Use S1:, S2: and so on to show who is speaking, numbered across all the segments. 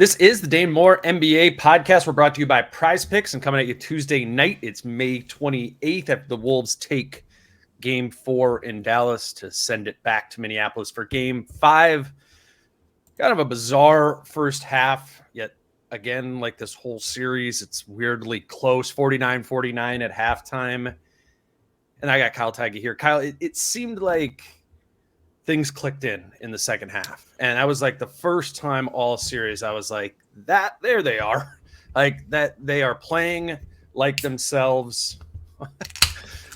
S1: This is the Dane Moore NBA podcast. We're brought to you by Prize Picks and coming at you Tuesday night. It's May 28th after the Wolves take Game 4 in Dallas to send it back to Minneapolis for Game 5. Kind of a bizarre first half, yet again, like this whole series, it's weirdly close, 49-49 at halftime. And I got Kyle Theige here. Kyle, it seemed like things clicked in the second half. And I was like, the first time all series, I was like, there they are. Like that they are playing like themselves.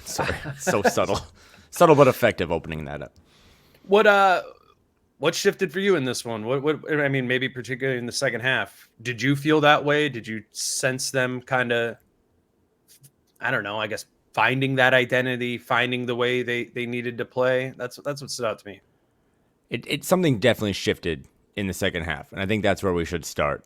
S2: Sorry, so subtle but effective opening that up.
S1: What shifted for you in this one? What I mean, maybe particularly in the second half. Did you feel that way? Did you sense them kind of, I don't know, I guess finding that identity, finding the way they needed to play? That's what stood out to me.
S2: It's something definitely shifted in the second half, and I think that's where we should start.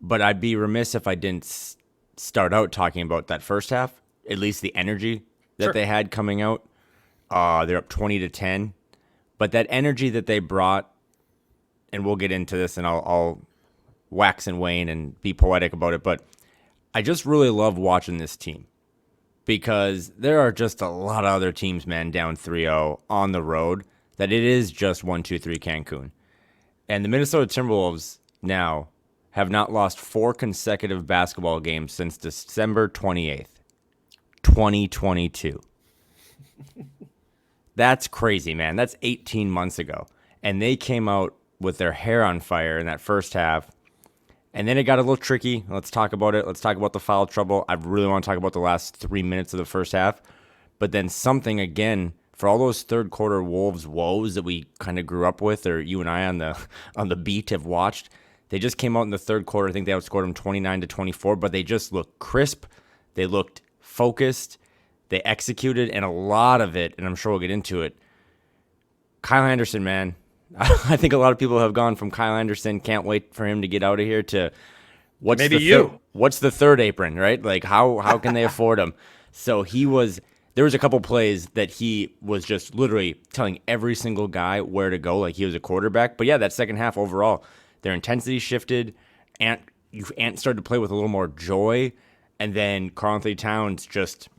S2: But I'd be remiss if I didn't start out talking about that first half, at least the energy that they had coming out. They're up 20-10. But that energy that they brought, and we'll get into this, and I'll wax and wane and be poetic about it, but I just really love watching this team because there are just a lot of other teams, man, down 3-0 on the road that it is just 1-2-3 Cancun. And the Minnesota Timberwolves now have not lost 4 consecutive basketball games since December 28th, 2022. That's crazy, man. That's 18 months ago. And they came out with their hair on fire in that first half. And then it got a little tricky. Let's talk about it. Let's talk about the foul trouble. I really want to talk about the last 3 minutes of the first half. But then something, again, for all those third quarter Wolves woes that we kind of grew up with, or you and I on the beat have watched, they just came out in the third quarter. I think they outscored them 29-24, but they just looked crisp. They looked focused. They executed, and a lot of it, and I'm sure we'll get into it, Kyle Anderson, man. I think a lot of people have gone from Kyle Anderson, can't wait for him to get out of here, to what's the third apron, right? Like, how can they afford him? So there was a couple plays that he was just literally telling every single guy where to go, like he was a quarterback. But yeah, that second half overall, their intensity shifted. Ant started to play with a little more joy, and then Karl-Anthony Towns just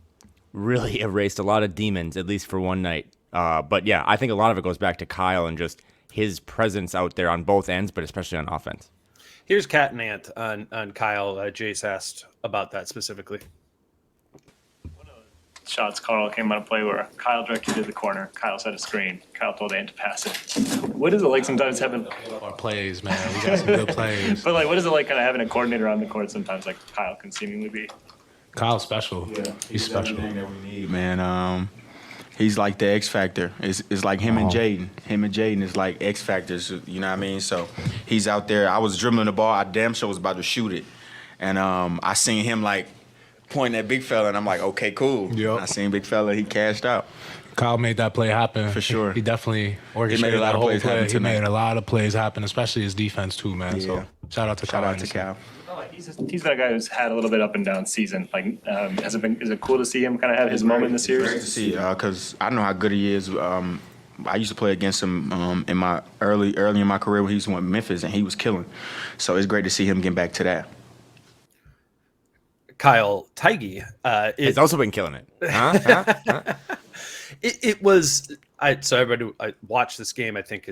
S2: really erased a lot of demons, at least for one night. But yeah, I think a lot of it goes back to Kyle and just his presence out there on both ends, but especially on offense.
S1: Here's Cat and Ant on Kyle. Jace asked about that specifically.
S3: One of the shots Carl came on a play where Kyle directed to the corner. Kyle set a screen. Kyle told Ant to pass it. What is it like sometimes having
S4: our plays, man? We got some good plays.
S3: But like, what is it like kind of having a coordinator on the court sometimes, like Kyle can seemingly be?
S4: Kyle's special.
S5: Yeah,
S4: he's special.
S5: Everything that we need, man. He's like the X factor. It's like him and Jaden. Him and Jaden is like X factors. You know what I mean? So he's out there. I was dribbling the ball. I damn sure was about to shoot it, and I seen him like pointing at big fella, and I'm like, okay, cool.
S4: Yep.
S5: I seen big fella. He cashed out.
S4: Kyle made that play happen.
S5: For sure.
S4: He definitely orchestrated that whole play. He made a lot of plays happen, especially his defense too, man. Yeah. So shout out to Kyle.
S3: He's been a guy who's had a little bit up and down season. Like, is it cool to see him kind of have his moment in the series?
S5: Great to see, because I know how good he is. I used to play against him in my early in my career when he was with Memphis, and he was killing. So it's great to see him getting back to that.
S1: Kyle Theige
S2: has also been killing it. Huh?
S1: It was so everybody who watched this game, I think,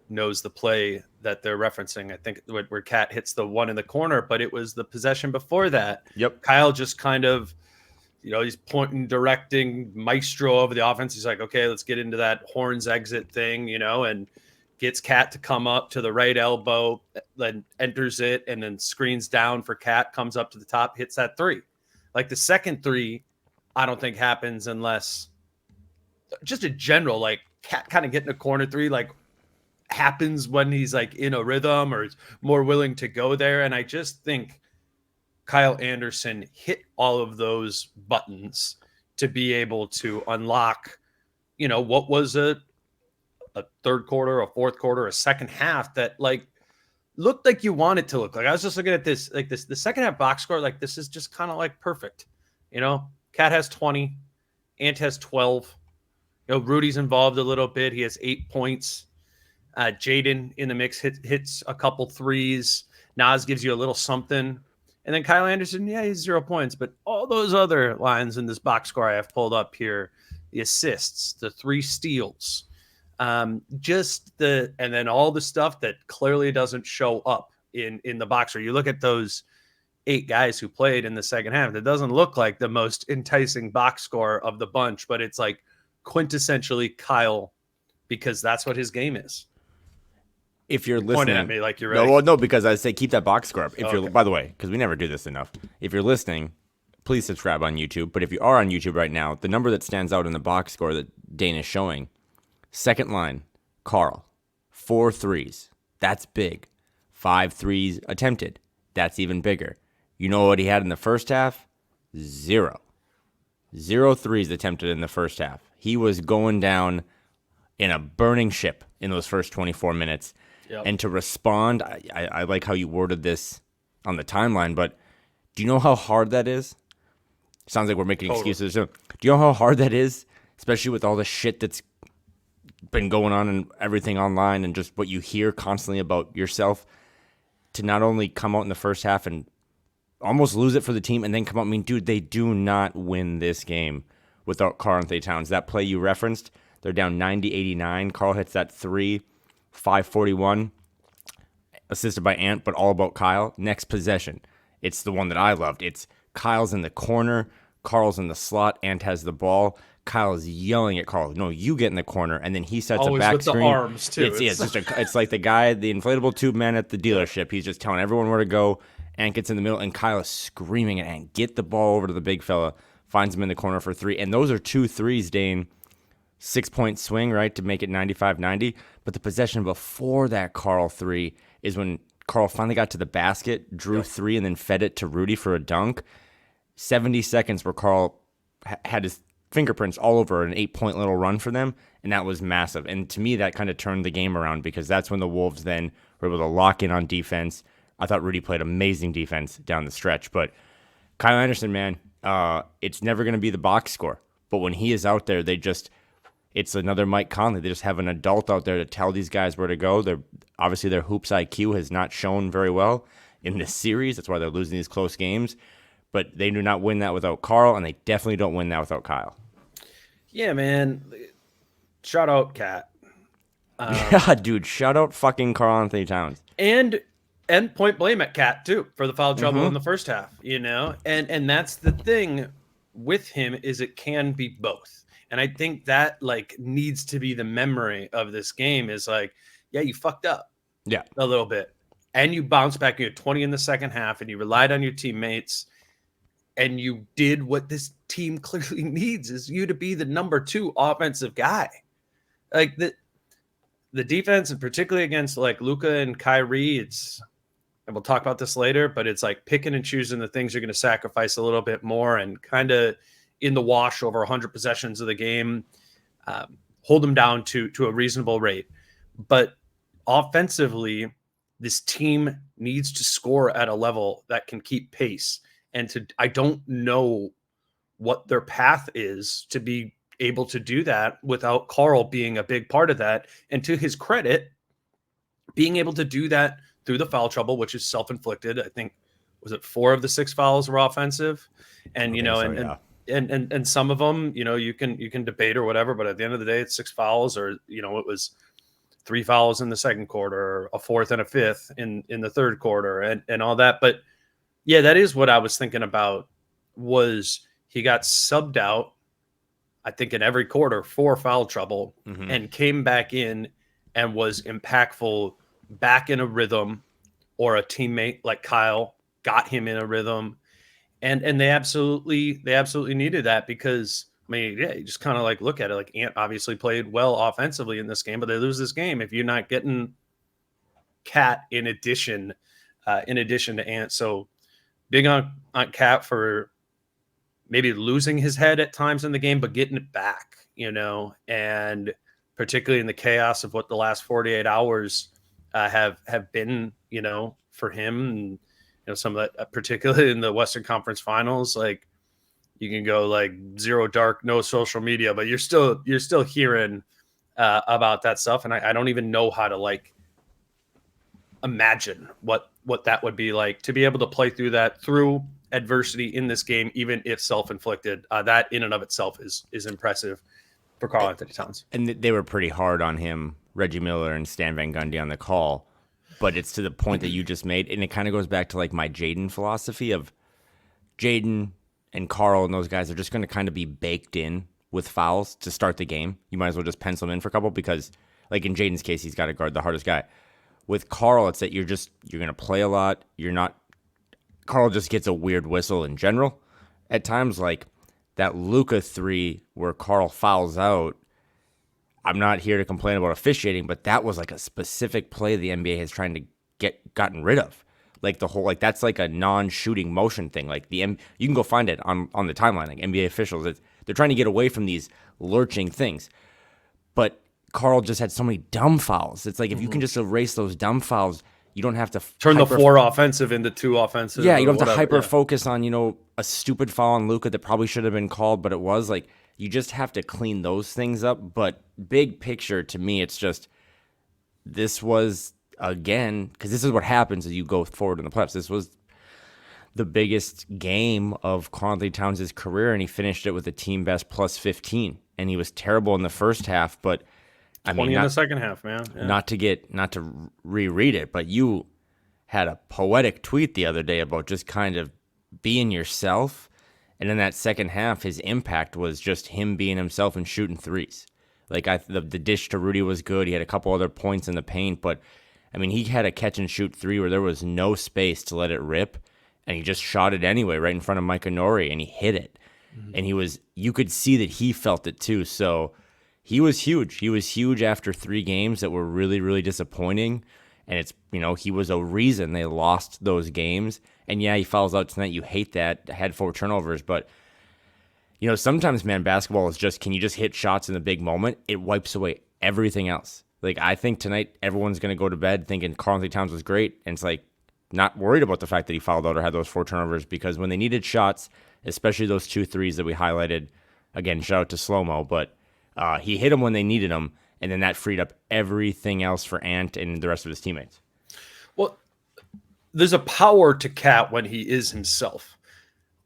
S1: knows the play that they're referencing. I think where Cat hits the one in the corner, but it was the possession before that.
S2: Yep.
S1: Kyle just kind of, he's pointing, directing, maestro over the offense. He's like, okay, let's get into that horns exit thing, and gets Cat to come up to the right elbow, then enters it, and then screens down for Cat, comes up to the top, hits that three. Like the second three, I don't think happens unless just a general, like Cat kind of getting a corner three, like happens when he's like in a rhythm or is more willing to go there. And I just think Kyle Anderson hit all of those buttons to be able to unlock, what was a third quarter, a fourth quarter, a second half that like looked like you want it to look like. I was just looking at this, like the second half box score, like this is just kind of like perfect. Cat has 20, Ant has 12. Rudy's involved a little bit. He has 8 points. Jaden in the mix hits a couple threes. Nas gives you a little something. And then Kyle Anderson, yeah, he's 0 points. But all those other lines in this box score I have pulled up here, the assists, the 3 steals, and then all the stuff that clearly doesn't show up in the box score. You look at those 8 guys who played in the second half. It doesn't look like the most enticing box score of the bunch, but it's like quintessentially Kyle, because that's what his game is.
S2: If you're listening,
S1: pointing at me like you're ready.
S2: No, because I say keep that box score up. If you're, by the way, because we never do this enough. If you're listening, please subscribe on YouTube. But if you are on YouTube right now, the number that stands out in the box score that Dane is showing, second line, Carl, 4 threes. That's big. 5 threes attempted. That's even bigger. You know what he had in the first half? 0. 0 threes attempted in the first half. He was going down in a burning ship in those first 24 minutes. Yep. And to respond, I like how you worded this on the timeline, but do you know how hard that is? Sounds like we're making excuses. Do you know how hard that is? Especially with all the shit that's been going on and everything online and just what you hear constantly about yourself, to not only come out in the first half and almost lose it for the team and then come out. I mean, dude, they do not win this game without Karl-Anthony Towns. That play you referenced, they're down 90-89. Carl hits that 3, 5:41, assisted by Ant, but all about Kyle. Next possession, it's the one that I loved. It's Kyle's in the corner, Carl's in the slot, Ant has the ball. Kyle's yelling at Carl, "No, you get in the corner," and then he sets a back screen.
S1: The arms too.
S2: It's like the guy, the inflatable tube man at the dealership. He's just telling everyone where to go. Ant gets in the middle, and Kyle is screaming at Ant, "Get the ball over to the big fella." Finds him in the corner for 3, and those are 2 threes, Dane. 6-point swing, right, to make it 95-90. But the possession before that Carl 3 is when Carl finally got to the basket, drew 3, and then fed it to Rudy for a dunk. 70 seconds where Carl had his fingerprints all over an 8-point little run for them, and that was massive. And to me, that kind of turned the game around, because that's when the Wolves then were able to lock in on defense. I thought Rudy played amazing defense down the stretch. But Kyle Anderson, man, it's never going to be the box score. But when he is out there, it's another Mike Conley. They just have an adult out there to tell these guys where to go. Obviously, their hoops IQ has not shown very well in this series. That's why they're losing these close games. But they do not win that without Carl, and they definitely don't win that without Kyle.
S1: Yeah, man. Shout out Cat.
S2: Yeah, dude. Shout out fucking Karl-Anthony Towns.
S1: And point blame at Cat too for the foul trouble in the first half. And that's the thing with him, is it can be both. And I think that needs to be the memory of this game, is yeah, you fucked up.
S2: Yeah.
S1: A little bit. And you bounced back. You had 20 in the second half, and you relied on your teammates. And you did what this team clearly needs, is you to be the number 2 offensive guy. The defense, and particularly against Luka and Kyrie, and we'll talk about this later, but it's picking and choosing the things you're going to sacrifice a little bit more, and kind of in the wash over 100 possessions of the game, hold them down to a reasonable rate. But offensively, this team needs to score at a level that can keep pace. And I don't know what their path is to be able to do that without Carl being a big part of that. And to his credit, being able to do that through the foul trouble, which is self-inflicted. I think, was it 4 of the 6 fouls were offensive? And, and some of them, you can debate or whatever, but at the end of the day, it's 6 fouls, or, it was 3 fouls in the second quarter, or a 4th and a 5th in the third quarter, and all that. But yeah, that is what I was thinking about, was he got subbed out, I think in every quarter, for foul trouble, and came back in and was impactful, back in a rhythm, or a teammate like Kyle got him in a rhythm. And they absolutely needed that, because you just kind of look at it, Ant obviously played well offensively in this game, but they lose this game if you're not getting Cat in addition to Ant. So big on Cat for maybe losing his head at times in the game, but getting it back, and particularly in the chaos of what the last 48 hours have been, for him. And some of that, particularly in the Western Conference Finals, you can go 0 dark, no social media, but you're still hearing about that stuff. And I don't even know how to imagine what what that would be like to be able to play through that, through adversity in this game, even if self-inflicted. That in and of itself is impressive for Karl Anthony Towns.
S2: And they were pretty hard on him, Reggie Miller and Stan Van Gundy on the call. But it's to the point that you just made, and it kind of goes back to like my Jaden philosophy of Jaden and Karl and those guys are just going to kind of be baked in with fouls to start the game. You might as well just pencil them in for a couple because, like in Jaden's case, he's got to guard the hardest guy. With Karl, it's that you're going to play a lot. Karl just gets a weird whistle in general. At times, like that Luka 3 where Karl fouls out, I'm not here to complain about officiating, but that was like a specific play the NBA has trying to gotten rid of. Like the whole, like that's like a non-shooting motion thing. Like you can go find it on the timeline. Like NBA officials, they're trying to get away from these lurching things. But Karl just had so many dumb fouls. It's like if you can just erase those dumb fouls, you don't have to
S1: turn the 4 offensive into 2 offensive.
S2: Yeah, you don't have to hyper focus on a stupid foul on Luka that probably should have been called, but it was like. You just have to clean those things up. But big picture, to me, it's just this was, again, because this is what happens as you go forward in the playoffs. This was the biggest game of Karl Anthony Towns' career, and he finished it with a team best plus 15. And he was terrible in the first half, but I mean,
S1: in the second half, man. Yeah.
S2: Not to reread it, but you had a poetic tweet the other day about just kind of being yourself. And in that second half, his impact was just him being himself and shooting threes. Like the dish to Rudy was good. He had a couple other points in the paint, but I mean, he had a catch and shoot 3 where there was no space to let it rip, and he just shot it anyway right in front of Micah Nori, and he hit it. Mm-hmm. And you could see that he felt it too. So he was huge. He was huge after 3 games that were really, really disappointing. And it's, he was a reason they lost those games. And yeah, he fouls out tonight. You hate that. Had 4 turnovers. But, sometimes, man, basketball is just, can you just hit shots in the big moment? It wipes away everything else. Like, I think tonight everyone's going to go to bed thinking Karl Anthony Towns was great. And it's like, not worried about the fact that he fouled out or had those 4 turnovers, because when they needed shots, especially those 2 threes that we highlighted, again, shout out to Slow-Mo, but he hit them when they needed them. And then that freed up everything else for Ant and the rest of his teammates.
S1: Well, there's a power to Cat when he is himself.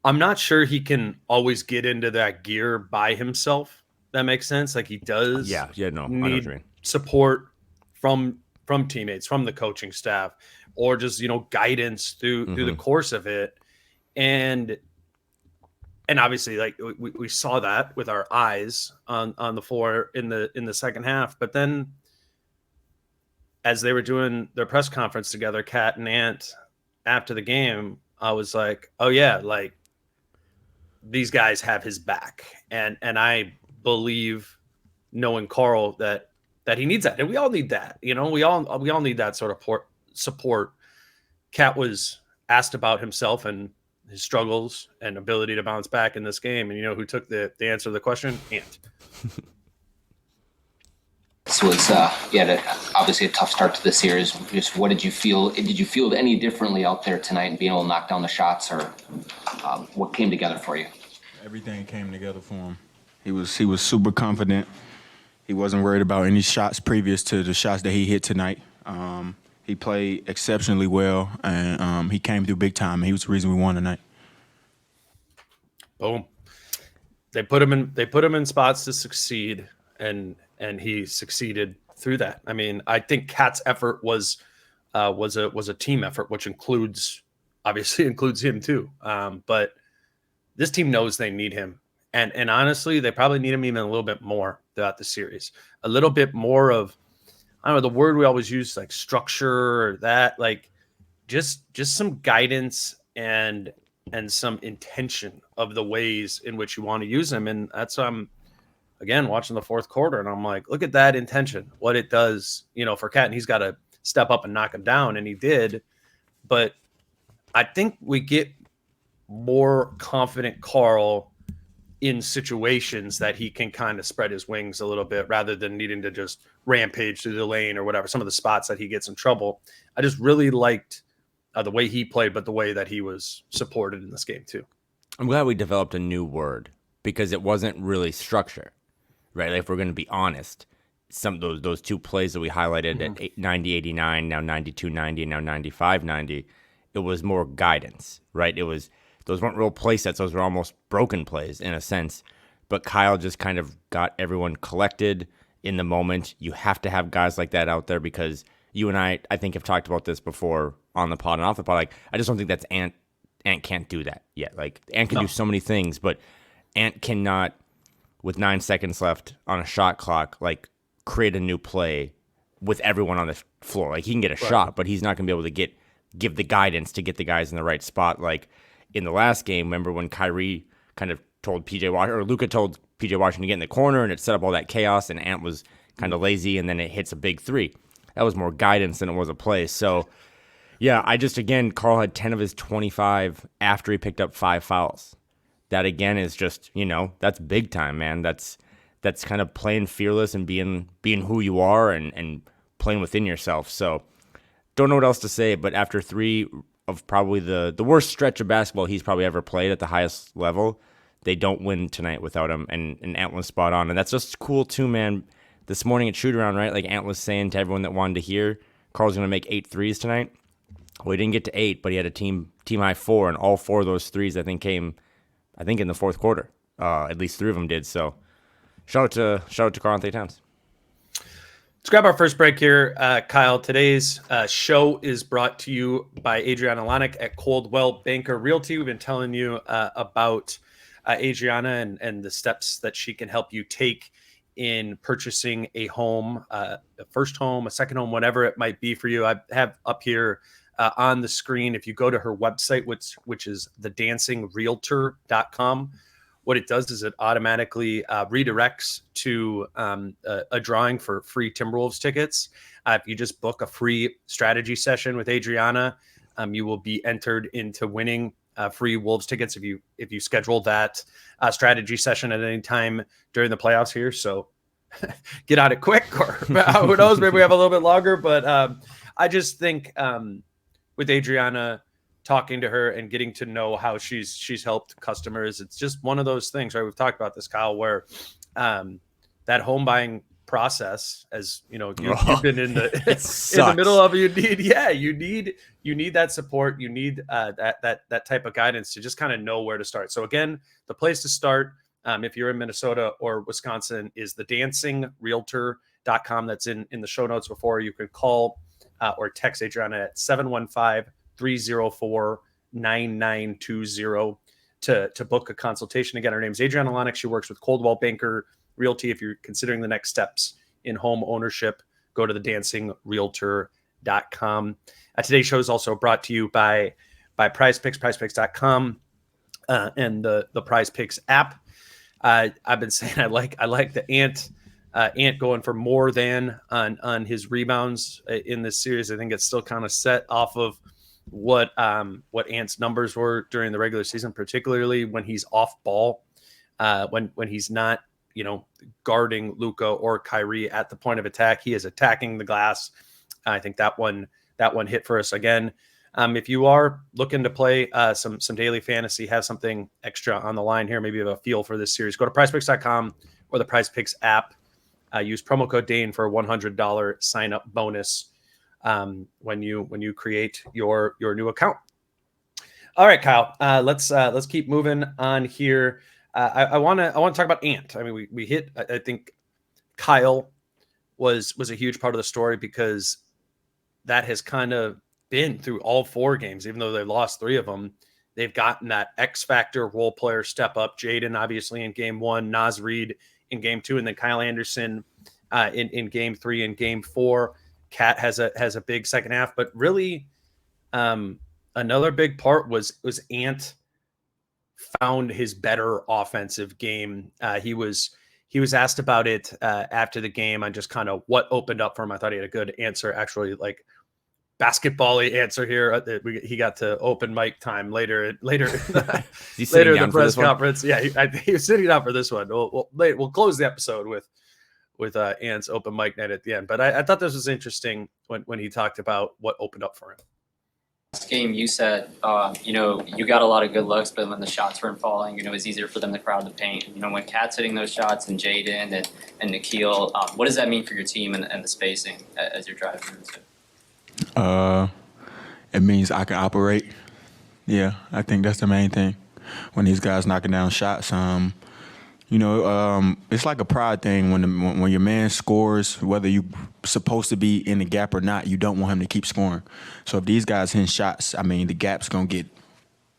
S1: I'm not sure he can always get into that gear by himself. That makes sense. Like he does.
S2: Yeah, no,
S1: need
S2: I know what you mean.
S1: Support from teammates, from the coaching staff, or just guidance through the course of it. And obviously, like we saw that with our eyes on the floor in the second half. But then, as they were doing their press conference together, Kat and Ant, after the game, I was like, "Oh yeah, like these guys have his back," and I believe, knowing Karl, that he needs that, and we all need that. We all need that sort of support. Kat was asked about himself and his struggles and ability to bounce back in this game. And who took the answer to the question? Ant.
S6: This was, obviously a tough start to the series. Just what did you feel? Did you feel any differently out there tonight and being able to knock down the shots, or what came together for you?
S5: Everything came together for him. He was super confident. He wasn't worried about any shots previous to the shots that he hit tonight. He played exceptionally well, and he came through big time. And he was the reason we won tonight.
S1: Boom. They put him in spots to succeed, and he succeeded through that. I mean, I think Cat's effort was a team effort, which obviously includes him too. But this team knows they need him, and honestly, they probably need him even a little bit more throughout the series. A little bit more of, I don't know, the word we always use, like structure, or that, like just some guidance and some intention of the ways in which you want to use him. And that's again watching the fourth quarter, and I'm like, look at that intention, what it does, for Cat. And he's got to step up and knock him down, and he did. But I think we get more confident Karl in situations that he can kind of spread his wings a little bit, rather than needing to just rampage through the lane or whatever, some of the spots that he gets in trouble. I just really liked the way he played, but the way that he was supported in this game too.
S2: I'm glad we developed a new word, because it wasn't really structure, right? Like, if we're going to be honest, some of those two plays that we highlighted at 90-89, now 92-90, and now 95-90, it was more guidance, right? Those weren't real play sets. Those were almost broken plays in a sense. But Kyle just kind of got everyone collected in the moment. You have to have guys like that out there because you and I think, have talked about this before on the pod and off the pod. Like, I just don't think that's Ant. Ant can't do that yet. Like, Ant can do so many things, but Ant cannot, with 9 seconds left on a shot clock, like, create a new play with everyone on the floor. Like, he can get a shot, but he's not going to be able to give the guidance to get the guys in the right spot. Like, in the last game, remember when Kyrie kind of told PJ Washington, or Luka told PJ Washington to get in the corner, and it set up all that chaos, and Ant was kind of lazy, and then it hits a big three. That was more guidance than it was a play. So, yeah, again, Karl had 10 of his 25 after he picked up 5 fouls. That, again, is just, that's big time, man. That's kind of playing fearless and being who you are and playing within yourself. So, don't know what else to say, but after 3 of probably the worst stretch of basketball he's probably ever played at the highest level, they don't win tonight without him, and Ant was spot on. And that's just cool, too, man. This morning at shoot-around, right, like Ant was saying to everyone that wanted to hear, Karl's going to make 8 threes tonight. Well, he didn't get to 8, but he had a team-high 4, and all 4 of those threes, I think, came, in the fourth quarter. At least 3 of them did. So shout out to Karl-Anthony Towns.
S1: Let's grab our first break here, Kyle. Today's show is brought to you by Adriana Lonick at Coldwell Banker Realty. We've been telling you about Adriana and the steps that she can help you take in purchasing a home, a first home, a second home, whatever it might be for you. I have up here on the screen, if you go to her website, which is thedancingrealtor.com, what it does is it automatically redirects to a drawing for free Timberwolves tickets. If you just book a free strategy session with Adriana, you will be entered into winning free Wolves tickets if you schedule that strategy session at any time during the playoffs here. So get on it quick, or who knows, maybe we have a little bit longer. But I just think with Adriana, talking to her and getting to know how she's helped customers, it's just one of those things, right? We've talked about this, Kyle, where that home buying process, as you know, you've been in the in the middle of it, you need that support, you need that type of guidance to just kind of know where to start. So again, the place to start, if you're in Minnesota or Wisconsin, is thedancingrealtor.com. That's in the show notes before. You can call or text Adriana at 715-304-9920 to book a consultation. Again, her name is Adriana Lonick. She works with Coldwell Banker Realty. If you're considering the next steps in home ownership, go to thedancingrealtor.com. Today's show is also brought to you by Prize Picks, prizepicks.com, and the Prize Picks app. I've been saying I like the Ant going for more than on his rebounds in this series. I think it's still kind of set off of what Ant's numbers were during the regular season, particularly when he's off ball, when he's not, guarding Luka or Kyrie at the point of attack. He is attacking the glass. I think that one hit for us again. If you are looking to play some daily fantasy, have something extra on the line here, maybe you have a feel for this series, go to prizepicks.com or the Prize Picks app. Use promo code Dane for a $100 sign up bonus when you create your new account. All right, Kyle, let's keep moving on here. I want to talk about Ant. I mean, we hit. I think Kyle was a huge part of the story because that has kind of been through all 4 games, even though they lost 3 of them. They've gotten that X factor role player step up. Jaden obviously in game 1, Naz Reid in game 2, and then Kyle Anderson in game 3 and game 4. Cat has a big second half, but really another big part was Ant found his better offensive game. He was asked about it after the game on just kind of what opened up for him. I thought he had a good answer, actually, like basketball-y answer here. He got to open mic time later in the press conference. Yeah, he was sitting down for this one. We'll close the episode with Ant's open mic night at the end. But I thought this was interesting when he talked about what opened up for him.
S7: game, you said, you got a lot of good looks, but when the shots weren't falling, it was easier for them to crowd the paint. When Cat's hitting those shots and Jaden and Nikhil, what does that mean for your team and the spacing as you're driving into it?
S5: It means I can operate. Yeah, I think that's the main thing. When these guys knocking down shots, it's like a pride thing when your man scores, whether you supposed to be in the gap or not, you don't want him to keep scoring. So if these guys hitting shots, the gap's gonna get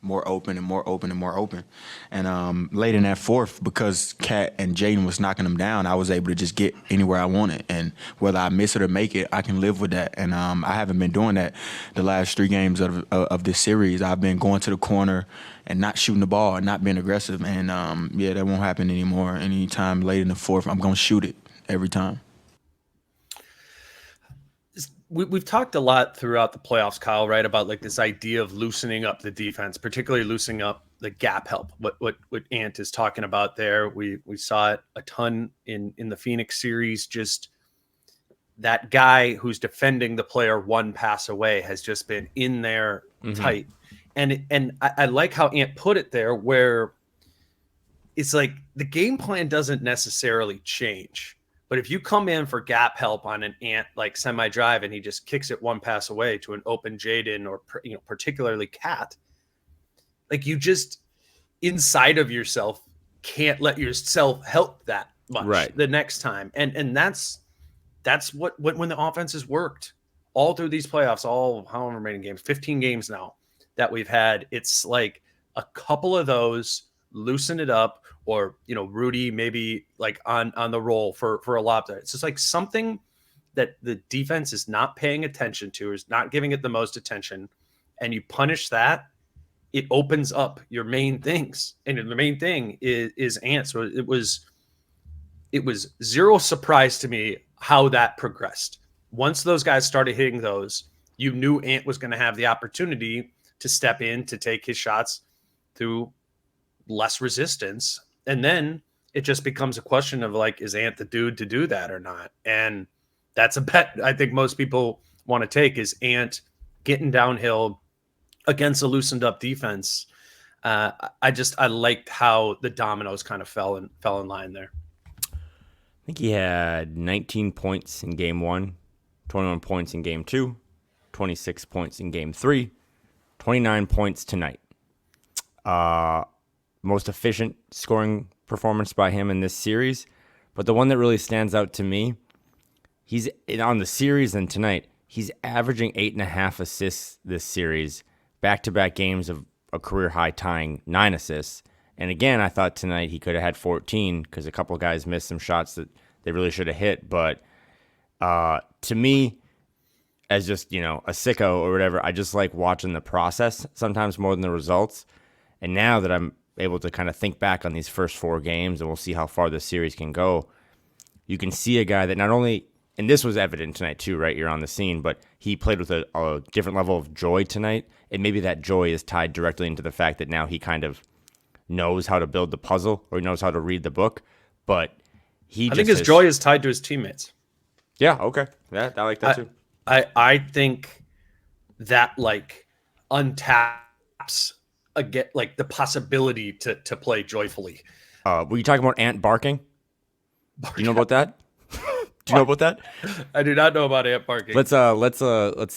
S5: more open and more open and more open. And late in that fourth, because Cat and Jaden was knocking them down, I was able to just get anywhere I wanted. And whether I miss it or make it, I can live with that. And I haven't been doing that the last 3 games of this series. I've been going to the corner and not shooting the ball and not being aggressive. And, that won't happen anymore. Anytime late in the fourth, I'm going to shoot it every time.
S1: We've talked a lot throughout the playoffs, Kyle, right, about like this idea of loosening up the defense, particularly loosening up the gap help. What Ant is talking about there, we saw it a ton in the Phoenix series. Just that guy who's defending the player one pass away has just been in there tight. And I like how Ant put it there, where it's like the game plan doesn't necessarily change. But if you come in for gap help on an Ant like semi-drive and he just kicks it one pass away to an open Jaden or particularly Cat, like you just inside of yourself can't let yourself help that much the next time. And that's what when the offense has worked all through these playoffs, all however many games, 15 games now that we've had, it's like a couple of those, loosen it up. Or, Rudy maybe like on the roll for a lob there. It's just like something that the defense is not paying attention to, is not giving it the most attention. And you punish that, it opens up your main things. And the main thing is Ant. So it was zero surprise to me how that progressed. Once those guys started hitting those, you knew Ant was going to have the opportunity to step in, to take his shots through less resistance. And then it just becomes a question of like, is Ant the dude to do that or not? And that's a bet I think most people want to take, is Ant getting downhill against a loosened up defense. I liked how the dominoes kind of fell in line there.
S2: I think he had 19 points in game 1, 21 points in game 2, 26 points in game 3, 29 points tonight. Most efficient scoring performance by him in this series. But the one that really stands out to me, he's on the series and tonight, he's averaging 8.5 assists this series, back-to-back games of a career high tying 9 assists. And again, I thought tonight he could have had 14 because a couple of guys missed some shots that they really should have hit. But to me, as just, a sicko or whatever, I just like watching the process sometimes more than the results. And now that I'm able to kind of think back on these first 4 games, and we'll see how far this series can go, you can see a guy that not only, and this was evident tonight too, right? You're on the scene, but he played with a different level of joy tonight. And maybe that joy is tied directly into the fact that now he kind of knows how to build the puzzle, or he knows how to read the book. But I
S1: think his joy is tied to his teammates.
S2: Yeah, okay. Yeah, I like that too.
S1: I think that like untaps get like the possibility to play joyfully.
S2: Were you talking about Ant barking? Do you know about that? Do you know about that?
S1: I do not know about Ant barking.
S2: Let's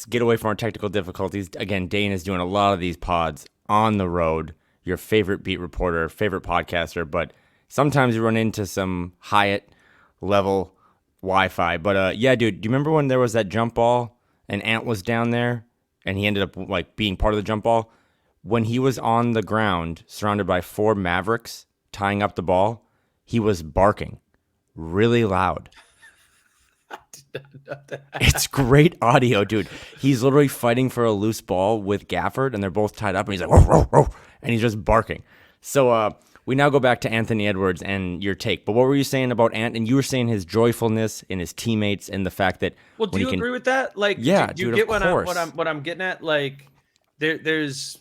S2: get away from our technical difficulties. Again, Dane is doing a lot of these pods on the road. Your favorite beat reporter, favorite podcaster, but sometimes you run into some Hyatt level Wi-Fi. But yeah, dude, do you remember when there was that jump ball and Ant was down there and he ended up like being part of the jump ball? When he was on the ground, surrounded by 4 Mavericks tying up the ball, he was barking really loud. It's great audio, dude. He's literally fighting for a loose ball with Gafford, and they're both tied up, and he's like, "Woof, woof, woof," and he's just barking. So we now go back to Anthony Edwards and your take. But what were you saying about Ant? And you were saying his joyfulness in his teammates and the fact that.
S1: Well, do you agree with that? Like,
S2: yeah,
S1: do you get what I'm getting at? Like, there's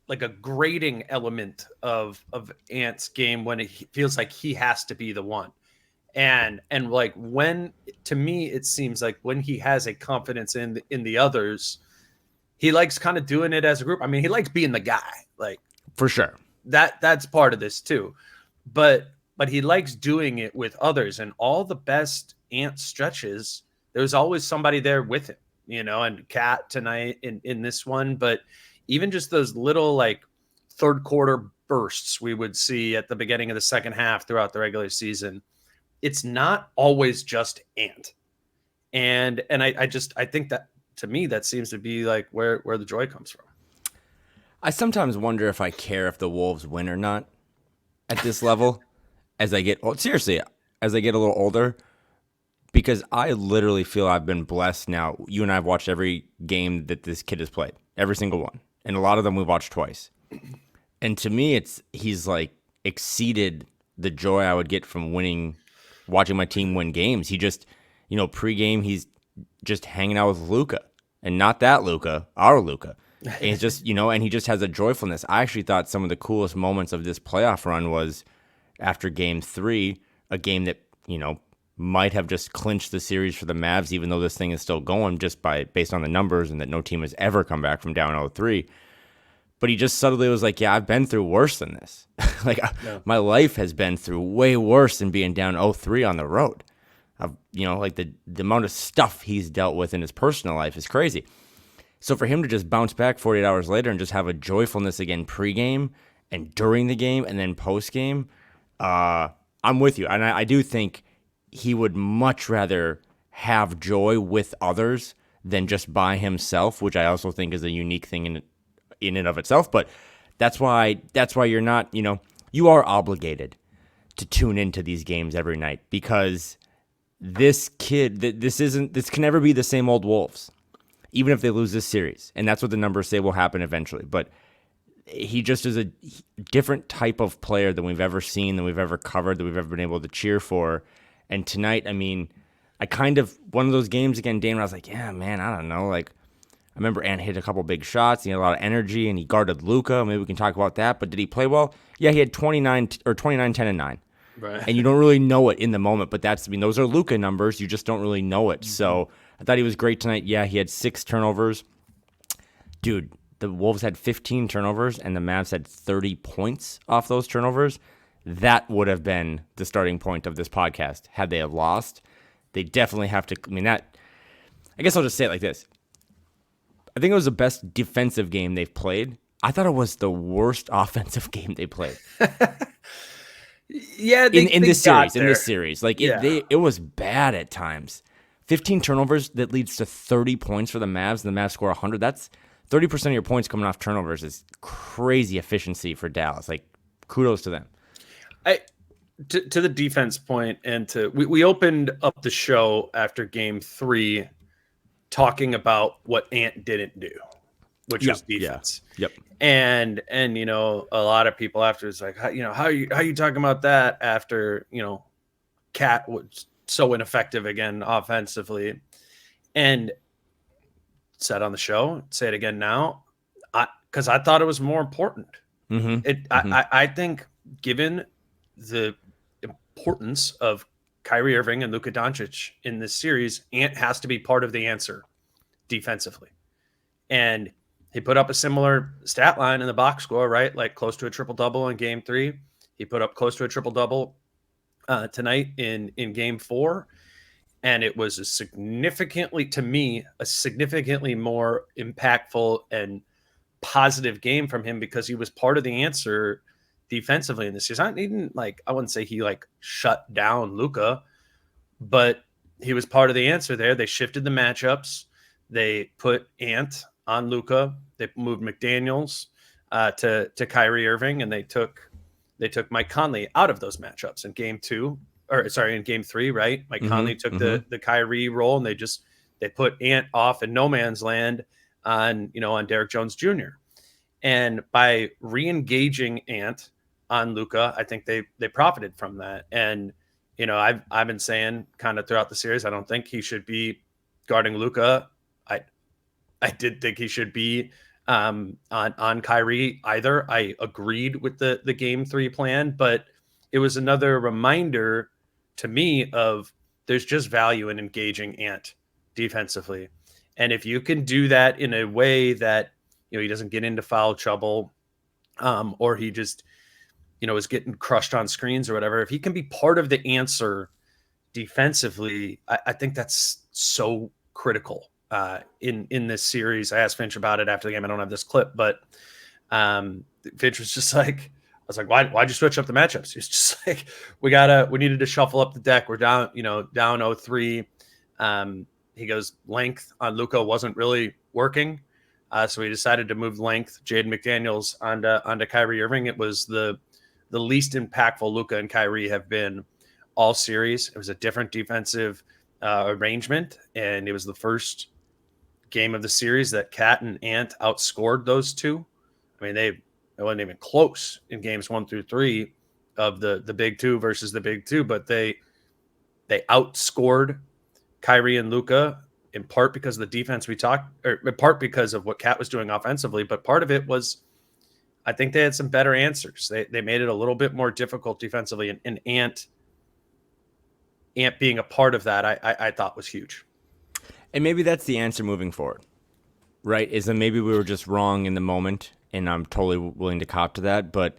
S1: like a grading element of Ant's game when it feels like he has to be the one. And like when, to me, it seems like when he has a confidence in the others, he likes kind of doing it as a group. I mean, he likes being the guy, like
S2: For sure.
S1: that's part of this too. But he likes doing it with others, and all the best Ant stretches, there's always somebody there with him, and Cat tonight in this one, but even just those little like third quarter bursts we would see at the beginning of the second half throughout the regular season, it's not always just Ant. And I think that, to me, that seems to be like where the joy comes from.
S2: I sometimes wonder if I care if the Wolves win or not at this level as I get seriously, as I get a little older, because I literally feel I've been blessed now. You and I have watched every game that this kid has played, every single one. And a lot of them we've watched twice. And to me, he's like exceeded the joy I would get from watching my team win games. He just, pregame, he's just hanging out with Luka, and not that Luka, our Luka. And it's just, and he just has a joyfulness. I actually thought some of the coolest moments of this playoff run was after game 3, a game that, might have just clinched the series for the Mavs, even though this thing is still going based on the numbers and that no team has ever come back from down 0-3. But he just subtly was like, yeah, I've been through worse than this. My life has been through way worse than being down 0-3 on the road. The amount of stuff he's dealt with in his personal life is crazy. So for him to just bounce back 48 hours later and just have a joyfulness again pregame and during the game and then postgame, I'm with you. And I do think he would much rather have joy with others than just by himself, which I also think is a unique thing in and of itself. But that's why you're not, you are obligated to tune into these games every night, because this kid, this can never be the same old Wolves, even if they lose this series. And that's what the numbers say will happen eventually. But he just is a different type of player than we've ever seen, than we've ever covered, that we've ever been able to cheer for. And tonight, I mean, I kind of, one of those games again, Dane, where I was like, yeah, man, I don't know. Like, I remember Ant hit a couple big shots. He had a lot of energy, and he guarded Luka. Maybe we can talk about that. But did he play well? Yeah, he had 29, 10, and 9.
S1: Right.
S2: And you don't really know it in the moment, but those are Luka numbers. You just don't really know it. Mm-hmm. So I thought he was great tonight. Yeah, he had 6 turnovers. Dude, the Wolves had 15 turnovers, and the Mavs had 30 points off those turnovers. That would have been the starting point of this podcast had they have lost. They definitely have to. I mean, I guess I'll just say it like this. I think it was the best defensive game they've played. I thought it was the worst offensive game they played.
S1: Yeah,
S2: in this series, like it was bad at times. 15 turnovers that leads to 30 points for the Mavs, and the Mavs score 100. That's 30% of your points coming off turnovers is crazy efficiency for Dallas. Like, kudos to them.
S1: To the defense point, and we opened up the show after game 3 talking about what Ant didn't do, which was defense.
S2: Yep.
S1: And a lot of people after it's like, how you talking about that after Cat was so ineffective again offensively, and said on the show, say it again now, because I thought it was more important. Mm-hmm. I think given the importance of Kyrie Irving and Luka Doncic in this series, Ant has to be part of the answer defensively. And he put up a similar stat line in the box score, right? Like close to a triple-double in game 3. He put up close to a triple-double tonight in game 4. And it was a significantly more impactful and positive game from him because he was part of the answer defensively in this season. I wouldn't say he shut down Luka, but he was part of the answer there. They shifted the matchups. They put Ant on Luka. They moved McDaniels to Kyrie Irving, and they took Mike Conley out of those matchups in game 3, right? Mike Conley took the Kyrie role, and they put Ant off in no man's land on Derrick Jones Jr. And by re-engaging Ant on Luka, I think they profited from that. And I've been saying kind of throughout the series, I don't think he should be guarding Luka. I did think he should be on Kyrie either. I agreed with the game 3 plan, but it was another reminder to me of there's just value in engaging Ant defensively. And if you can do that in a way that, he doesn't get into foul trouble, or he just, is getting crushed on screens or whatever, if he can be part of the answer defensively, I think that's so critical in this series. I asked Finch about it after the game. I don't have this clip, but Finch was just like, I was like, why'd you switch up the matchups? He's just like, we needed to shuffle up the deck. We're down, down 0-3. He goes, length on Luka wasn't really working. So we decided to move length, Jaden McDaniels onto Kyrie Irving. It was the least impactful Luka and Kyrie have been all series. It was a different defensive arrangement, and it was the first game of the series that Cat and Ant outscored those two. I mean, they wasn't even close in games 1 through 3 of the big two versus the big two, but they outscored Kyrie and Luka, in part because of the defense or in part because of what Cat was doing offensively, but part of it was I think they had some better answers. They made it a little bit more difficult defensively, and Ant being a part of that, I thought was huge.
S2: And maybe that's the answer moving forward, right? Is that maybe we were just wrong in the moment, and I'm totally willing to cop to that, but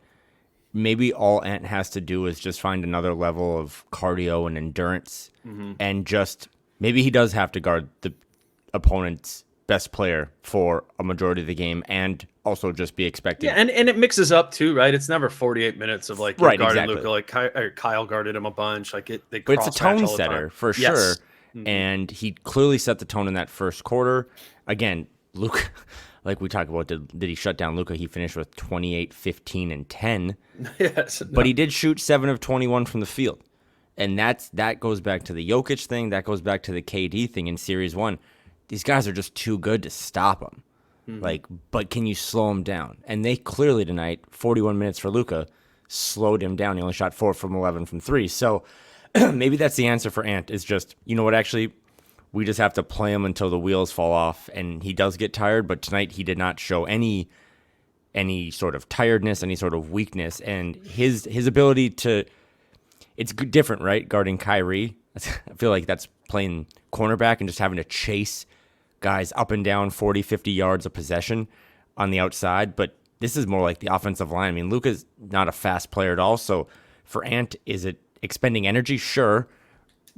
S2: maybe all Ant has to do is just find another level of cardio and endurance, and just maybe he does have to guard the opponent's best player for a majority of the game, and also just be expected.
S1: Yeah, and it mixes up too, right? It's never 48 minutes of like
S2: right,
S1: guarding
S2: exactly.
S1: Luka, like Kyle guarded him a bunch. Like
S2: but it's a tone setter for sure, and he clearly set the tone in that first quarter. Again, Luka, like we talked about, did he shut down Luka? He finished with 28, 15, and 10.
S1: Yes,
S2: but he did shoot 7 of 21 from the field. And that goes back to the Jokic thing. That goes back to the KD thing in Series 1. These guys are just too good to stop him. But can you slow him down? And they clearly tonight, 41 minutes for Luka, slowed him down. He only shot 4 from 11 from 3. So maybe that's the answer for Ant, is just, you know what, actually, we just have to play him until the wheels fall off. And he does get tired, but tonight he did not show any sort of tiredness, any sort of weakness. And his ability to... It's different, right? Guarding Kyrie. I feel like that's playing cornerback and just having to chase guys up and down 40, 50 yards of possession on the outside. But this is more like the offensive line. I mean, Luka's not a fast player at all. So for Ant, is it expending energy? Sure.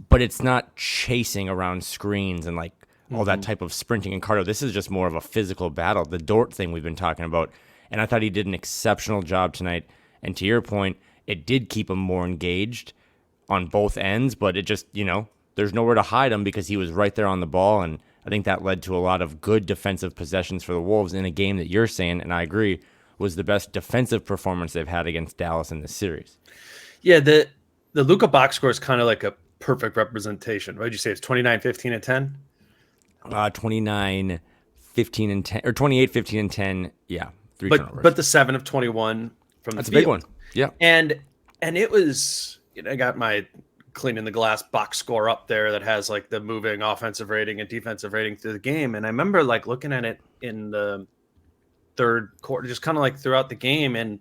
S2: But it's not chasing around screens and like all that type of sprinting and cardio. This is just more of a physical battle, the Dort thing we've been talking about. And I thought he did an exceptional job tonight. And to your point, it did keep him more engaged on both ends, but it just, there's nowhere to hide him because he was right there on the ball. And I think that led to a lot of good defensive possessions for the Wolves in a game that you're saying, and I agree, was the best defensive performance they've had against Dallas in this series.
S1: Yeah, the Luka box score is kind of like a perfect representation. What did you say? It's 29, 15, and 10?
S2: 29, 15, and 10, or 28, 15, and 10. Yeah, 3 turnovers.
S1: But the 7 of 21 from the
S2: That's
S1: field.
S2: a big one. Yeah.
S1: And it was, I got my cleaning the glass box score up there that has like the moving offensive rating and defensive rating through the game. And I remember like looking at it in the third quarter, just kind of like throughout the game, and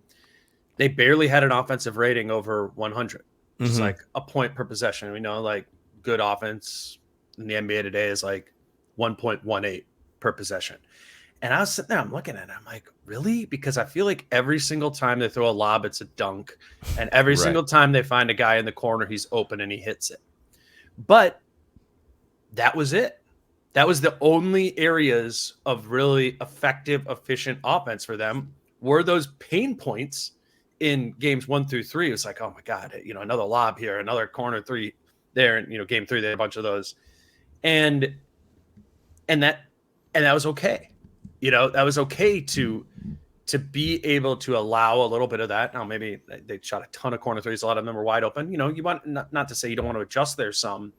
S1: they barely had an offensive rating over 100. It's like a point per possession. We know like good offense in the NBA today is like 1.18 per possession. And I was sitting there, I'm looking at it, I'm like, really? Because I feel like every single time they throw a lob, it's a dunk. And every single time they find a guy in the corner, he's open and he hits it. But that was it. That was the only areas of really effective, efficient offense for them were those pain points in games 1 through 3. It was like, oh my God, another lob here, another corner 3 there. And, game 3, they had a bunch of those. And that was okay. That was okay to be able to allow a little bit of that. Now, maybe they shot a ton of corner 3s. A lot of them were wide open. You want not to say you don't want to adjust there some,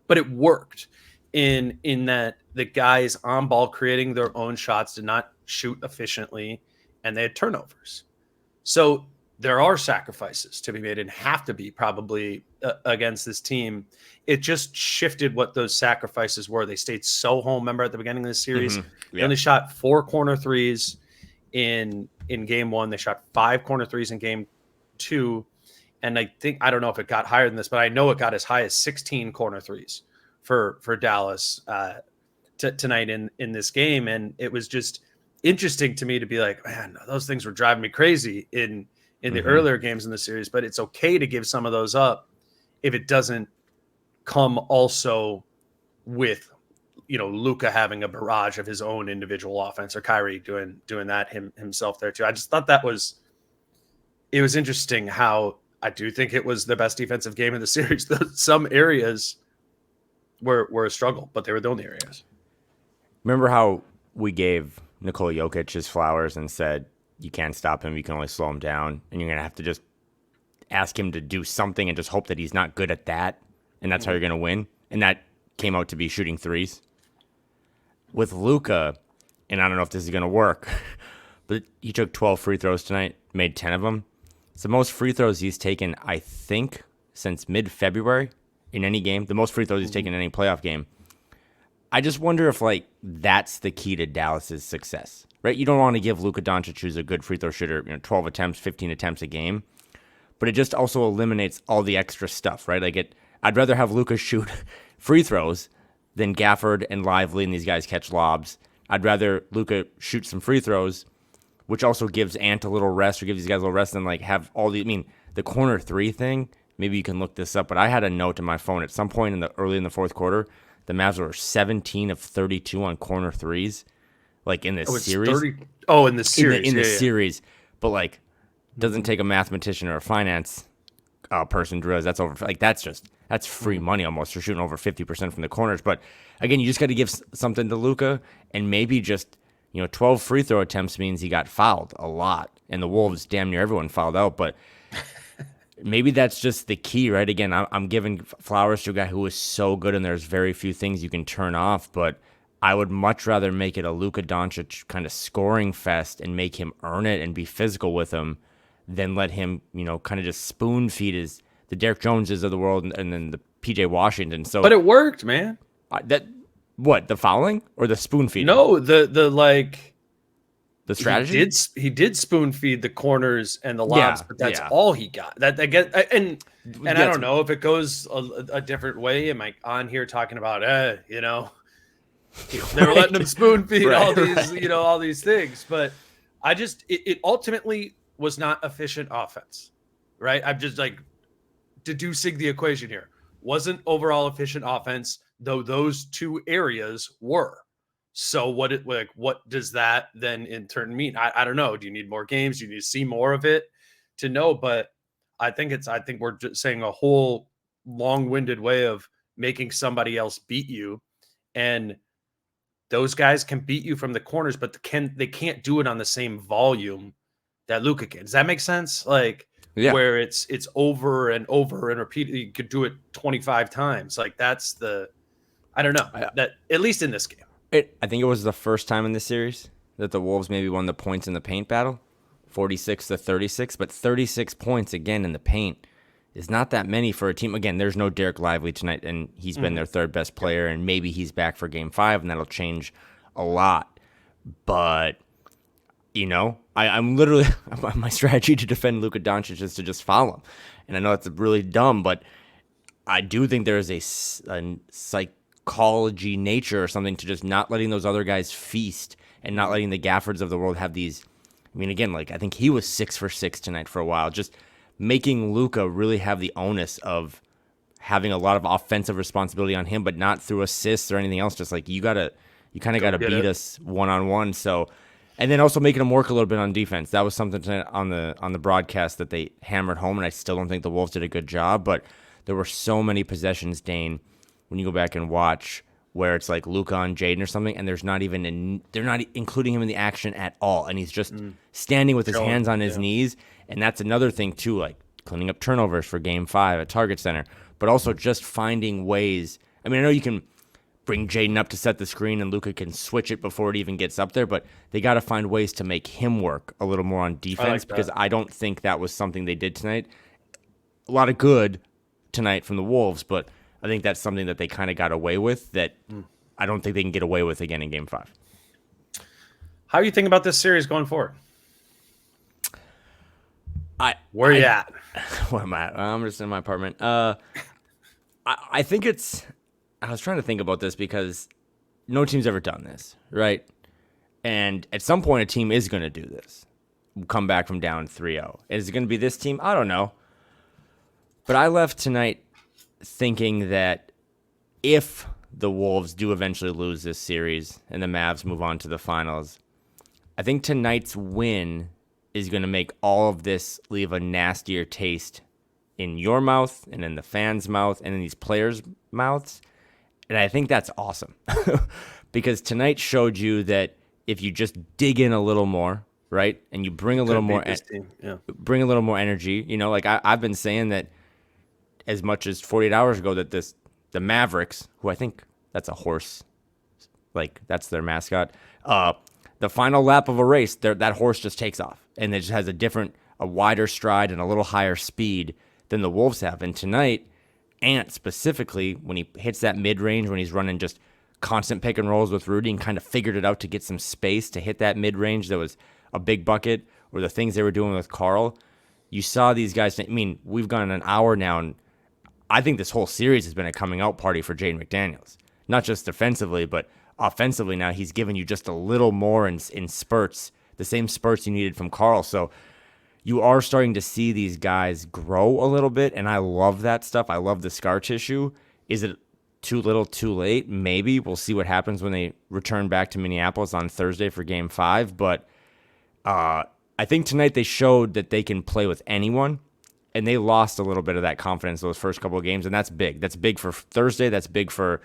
S1: but it worked in that the guys on ball creating their own shots did not shoot efficiently, and they had turnovers. So there are sacrifices to be made and have to be probably against this team. It just shifted what those sacrifices were. They stayed so home. Remember at the beginning of the series, they only shot 4 corner 3s in game 1. They shot 5 corner 3s in game 2. And I don't know if it got higher than this, but I know it got as high as 16 corner 3s for Dallas tonight in this game, and it was just interesting to me to be like, man, those things were driving me crazy in the earlier games in the series. But it's okay to give some of those up if it doesn't come also with, you know, Luka having a barrage of his own individual offense, or Kyrie doing that himself there too. I just thought it was interesting how I do think it was the best defensive game of the series. Some areas were a struggle, but they were the only areas.
S2: Remember how we gave Nikola Jokic his flowers and said, you can't stop him, you can only slow him down, and you're going to have to just ask him to do something and just hope that he's not good at that, and that's how you're going to win. And that came out to be shooting threes. With Luka, and I don't know if this is going to work, but he took 12 free throws tonight, made 10 of them. It's the most free throws he's taken, I think, since mid-February in any game. The most free throws he's taken in any playoff game. I just wonder if, like, that's the key to Dallas's success, right? You don't want to give Luka Doncic, who's a good free throw shooter, 12 attempts, 15 attempts a game. But it just also eliminates all the extra stuff, right? Like, I'd rather have Luka shoot free throws than Gafford and Lively and these guys catch lobs. I'd rather Luka shoot some free throws, which also gives Ant a little rest, or gives these guys a little rest, than like have all the. I mean, the corner three thing. Maybe you can look this up, but I had a note in my phone at some point early in the fourth quarter. The Mavs were 17 of 32 on corner threes, like in this series.
S1: In this series,
S2: in the series, but like doesn't take a mathematician or a finance person to realize that's over. Like that's free money almost for shooting over 50% from the corners. But again, you just got to give something to Luka, and maybe just 12 free throw attempts means he got fouled a lot, and the Wolves damn near everyone fouled out, but. Maybe that's just the key, right? Again, I'm giving flowers to a guy who is so good, and there's very few things you can turn off, but I would much rather make it a Luka Doncic kind of scoring fest and make him earn it and be physical with him than let him, kind of just spoon feed the Derrick Joneses of the world and then the PJ Washington. So,
S1: but it worked, man.
S2: The fouling or the spoon feeding?
S1: No, the
S2: strategy.
S1: He did spoon feed the corners and the lobs, but that's all he got. That I get, and I don't know if it goes a different way. Am I on here talking about they were letting him spoon feed all these all these things, but I just it ultimately was not efficient offense, right? I'm just like deducing the equation here. Wasn't overall efficient offense, though those two areas were. So what does that then in turn mean? I don't know. Do you need more games? Do you need to see more of it to know? But I think we're just saying a whole long-winded way of making somebody else beat you, and those guys can beat you from the corners, but they can't do it on the same volume that Luka can. Does that make sense? Like where it's over and over and repeat. You could do it 25 times. Like that's I don't know that at least in this game.
S2: I think it was the first time in this series that the Wolves maybe won the points in the paint battle, 46-36, but 36 points again in the paint is not that many for a team. Again, there's no Derek Lively tonight, and he's been their third best player, and maybe he's back for Game 5, and that'll change a lot. But, I'm literally – my strategy to defend Luka Doncic is to just foul him. And I know that's really dumb, but I do think there is a psychology nature or something to just not letting those other guys feast and not letting the Gaffords of the world have these. I mean, again, like I think he was 6 for 6 tonight for a while. Just making Luka really have the onus of having a lot of offensive responsibility on him, but not through assists or anything else. Just like you kind of gotta beat us one-on-one. So, and then also making him work a little bit on defense. That was something tonight on the broadcast that they hammered home, and I still don't think the Wolves did a good job. But there were so many possessions, Dane, when you go back and watch, where it's like Luka on Jaden or something, and they're not including him in the action at all, and he's just standing with his hands on his knees, and that's another thing too, like cleaning up turnovers for Game 5 at Target Center, but also just finding ways. I mean, I know you can bring Jaden up to set the screen, and Luka can switch it before it even gets up there, but they got to find ways to make him work a little more on defense, because I don't think that was something they did tonight. A lot of good tonight from the Wolves, but I think that's something that they kind of got away with that I don't think they can get away with again in Game 5.
S1: How are you thinking about this series going forward? Where are you at?
S2: Where am I? I'm just in my apartment. I think I was trying to think about this because no team's ever done this, right? And at some point, a team is going to do this. Come back from down 3-0. Is it going to be this team? I don't know. But I left tonight thinking that if the Wolves do eventually lose this series and the Mavs move on to the finals, I think tonight's win is going to make all of this leave a nastier taste in your mouth and in the fans' mouth and in these players' mouths. And I think that's awesome because tonight showed you that if you just dig in a little more, right, and you bring a little more, bring a little more energy, you know, like I've been saying that as much as 48 hours ago that the Mavericks, who I think that's a horse, like that's their mascot, the final lap of a race, that horse just takes off and it just has a wider stride and a little higher speed than the Wolves have. And tonight, Ant specifically, when he hits that mid-range, when he's running just constant pick and rolls with Rudy and kind of figured it out to get some space to hit that mid-range that was a big bucket, or the things they were doing with Carl, you saw these guys. I mean, we've gone an hour now, and I think this whole series has been a coming out party for Jaden McDaniels. Not just defensively, but offensively now he's given you just a little more in spurts, the same spurts you needed from Carl. So you are starting to see these guys grow a little bit, and I love that stuff. I love the scar tissue. Is it too little, too late? Maybe. We'll see what happens when they return back to Minneapolis on Thursday for Game 5. But I think tonight they showed that they can play with anyone, and they lost a little bit of that confidence those first couple of games, and that's big. That's big for Thursday. That's big for,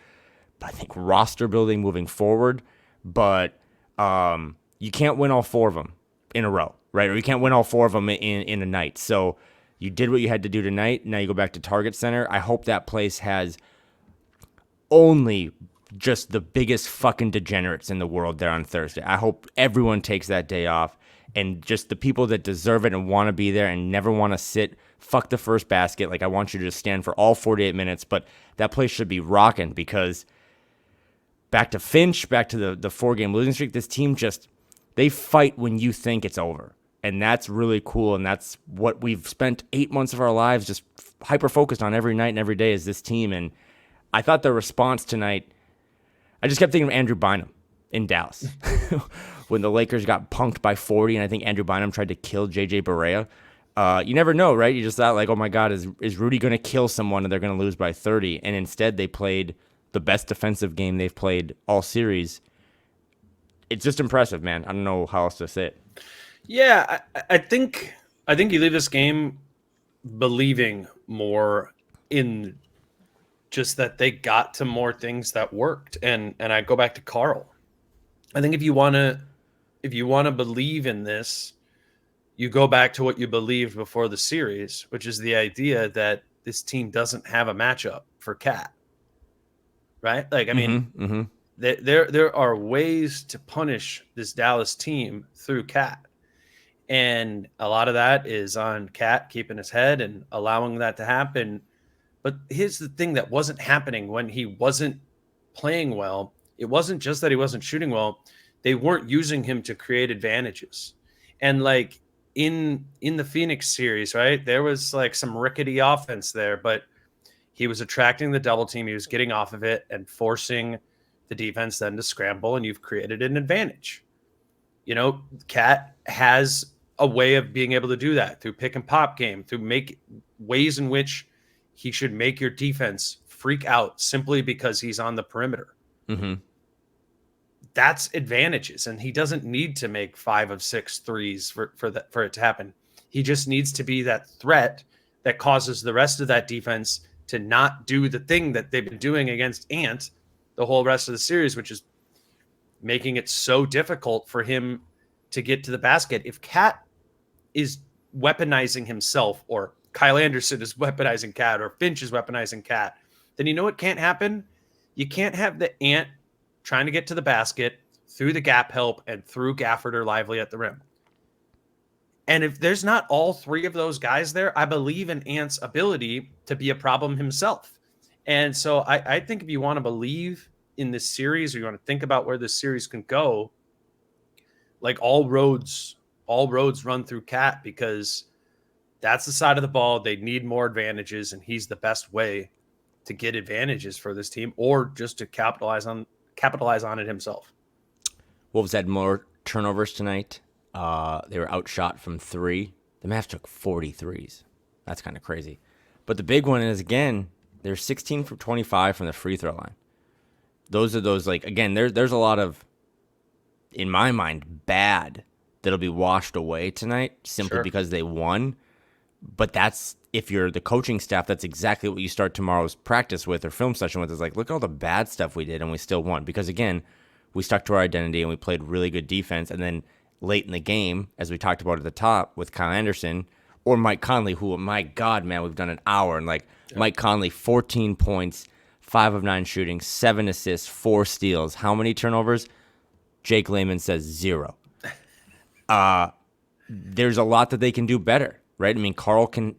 S2: I think, roster building moving forward. But you can't win all 4 of them in a row, right? Or you can't win all 4 of them in a night. So you did what you had to do tonight. Now you go back to Target Center. I hope that place has only just the biggest fucking degenerates in the world there on Thursday. I hope everyone takes that day off, and just the people that deserve it and want to be there and never want to sit, fuck the first basket. Like, I want you to just stand for all 48 minutes, but that place should be rocking because back to Finch, back to the 4-game losing streak, this team just, they fight when you think it's over. And that's really cool, and that's what we've spent 8 months of our lives just hyper-focused on every night and every day is this team. And I thought the response tonight, I just kept thinking of Andrew Bynum in Dallas when the Lakers got punked by 40, and I think Andrew Bynum tried to kill J.J. Barea. You never know, right? You just thought, like, oh, my God, is Rudy going to kill someone and they're going to lose by 30? And instead they played the best defensive game they've played all series. It's just impressive, man. I don't know how else to say it.
S1: Yeah, I think you leave this game believing more in just that they got to more things that worked. And I go back to Carl. I think if you want to believe in this, you go back to what you believed before the series, which is the idea that this team doesn't have a matchup for Cat. Right? Like, I mean, there are ways to punish this Dallas team through Cat. And a lot of that is on Cat keeping his head and allowing that to happen. But here's the thing that wasn't happening when he wasn't playing well. It wasn't just that he wasn't shooting well. They weren't using him to create advantages. And like in the Phoenix series, right, there was like some rickety offense there, but he was attracting the double team. He was getting off of it and forcing the defense then to scramble, and you've created an advantage. You know, Cat has a way of being able to do that through pick and pop game, through make ways in which he should make your defense freak out simply because he's on the perimeter.
S2: Mm-hmm.
S1: That's advantages, and he doesn't need to make 5 of 6 threes for it to happen. He just needs to be that threat that causes the rest of that defense to not do the thing that they've been doing against Ant the whole rest of the series, which is making it so difficult for him to get to the basket. If Cat is weaponizing himself, or Kyle Anderson is weaponizing Cat, or Finch is weaponizing Cat, then you know what can't happen? You can't have the Ant trying to get to the basket through the gap help and through Gafford or Lively at the rim. And if there's not all 3 of those guys there, I believe in Ant's ability to be a problem himself. And so I think if you want to believe in this series, or you want to think about where this series can go, like all roads run through Cat, because that's the side of the ball. They need more advantages, and he's the best way to get advantages for this team, or just to capitalize on capitalize on it himself.
S2: Wolves had more turnovers tonight. They were outshot from 3. The Mavs took 43s. That's kind of crazy. But the big one is, again, they're 16 from 25 from the free throw line. Those are those, like, again, there's a lot of, in my mind, bad that'll be washed away tonight simply because they won. But that's, if you're the coaching staff, that's exactly what you start tomorrow's practice with or film session with, is like, look at all the bad stuff we did and we still won. Because, again, we stuck to our identity and we played really good defense. And then late in the game, as we talked about at the top with Kyle Anderson or Mike Conley, who, my God, man, we've done an hour. And, like, Mike Conley, 14 points, 5 of 9 shooting, 7 assists, 4 steals. How many turnovers? Jake Layman says 0. There's a lot that they can do better, right? I mean, Carl can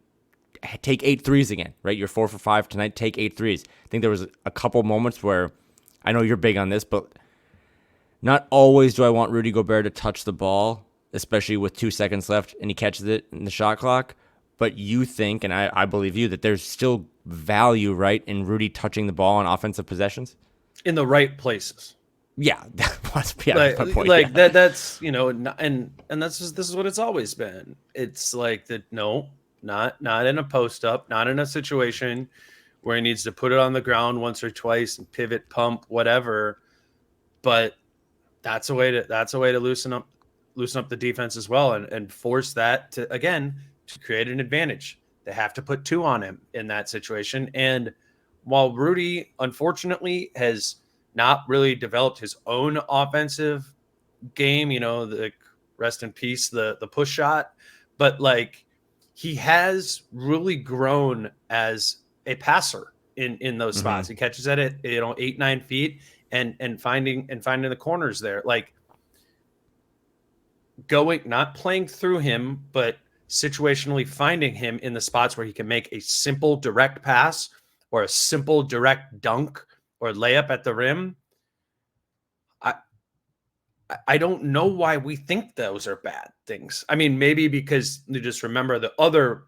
S2: take 8 threes again, right? You're 4 for 5 tonight, take 8 threes. I think there was a couple moments where, I know you're big on this, but not always do I want Rudy Gobert to touch the ball, especially with 2 seconds left and he catches it in the shot clock. But you think, and I believe you, that there's still value, right, in Rudy touching the ball on offensive possessions?
S1: In the right places.
S2: Yeah, that's my point.
S1: Like that's, you know, and this is what it's always been. It's like that. No, not in a post up, not in a situation where he needs to put it on the ground once or twice and pivot, pump, whatever. But that's a way to loosen up the defense as well, and force that to create an advantage. They have to put 2 on him in that situation. And while Rudy, unfortunately, has not really developed his own offensive game, you know, the rest in peace, the push shot, but like he has really grown as a passer in those spots. He catches at it, 8-9 feet and finding the corners there, like not playing through him, but situationally finding him in the spots where he can make a simple direct pass or a simple direct dunk or layup at the rim. I don't know why we think those are bad things. I mean, maybe because you just remember the other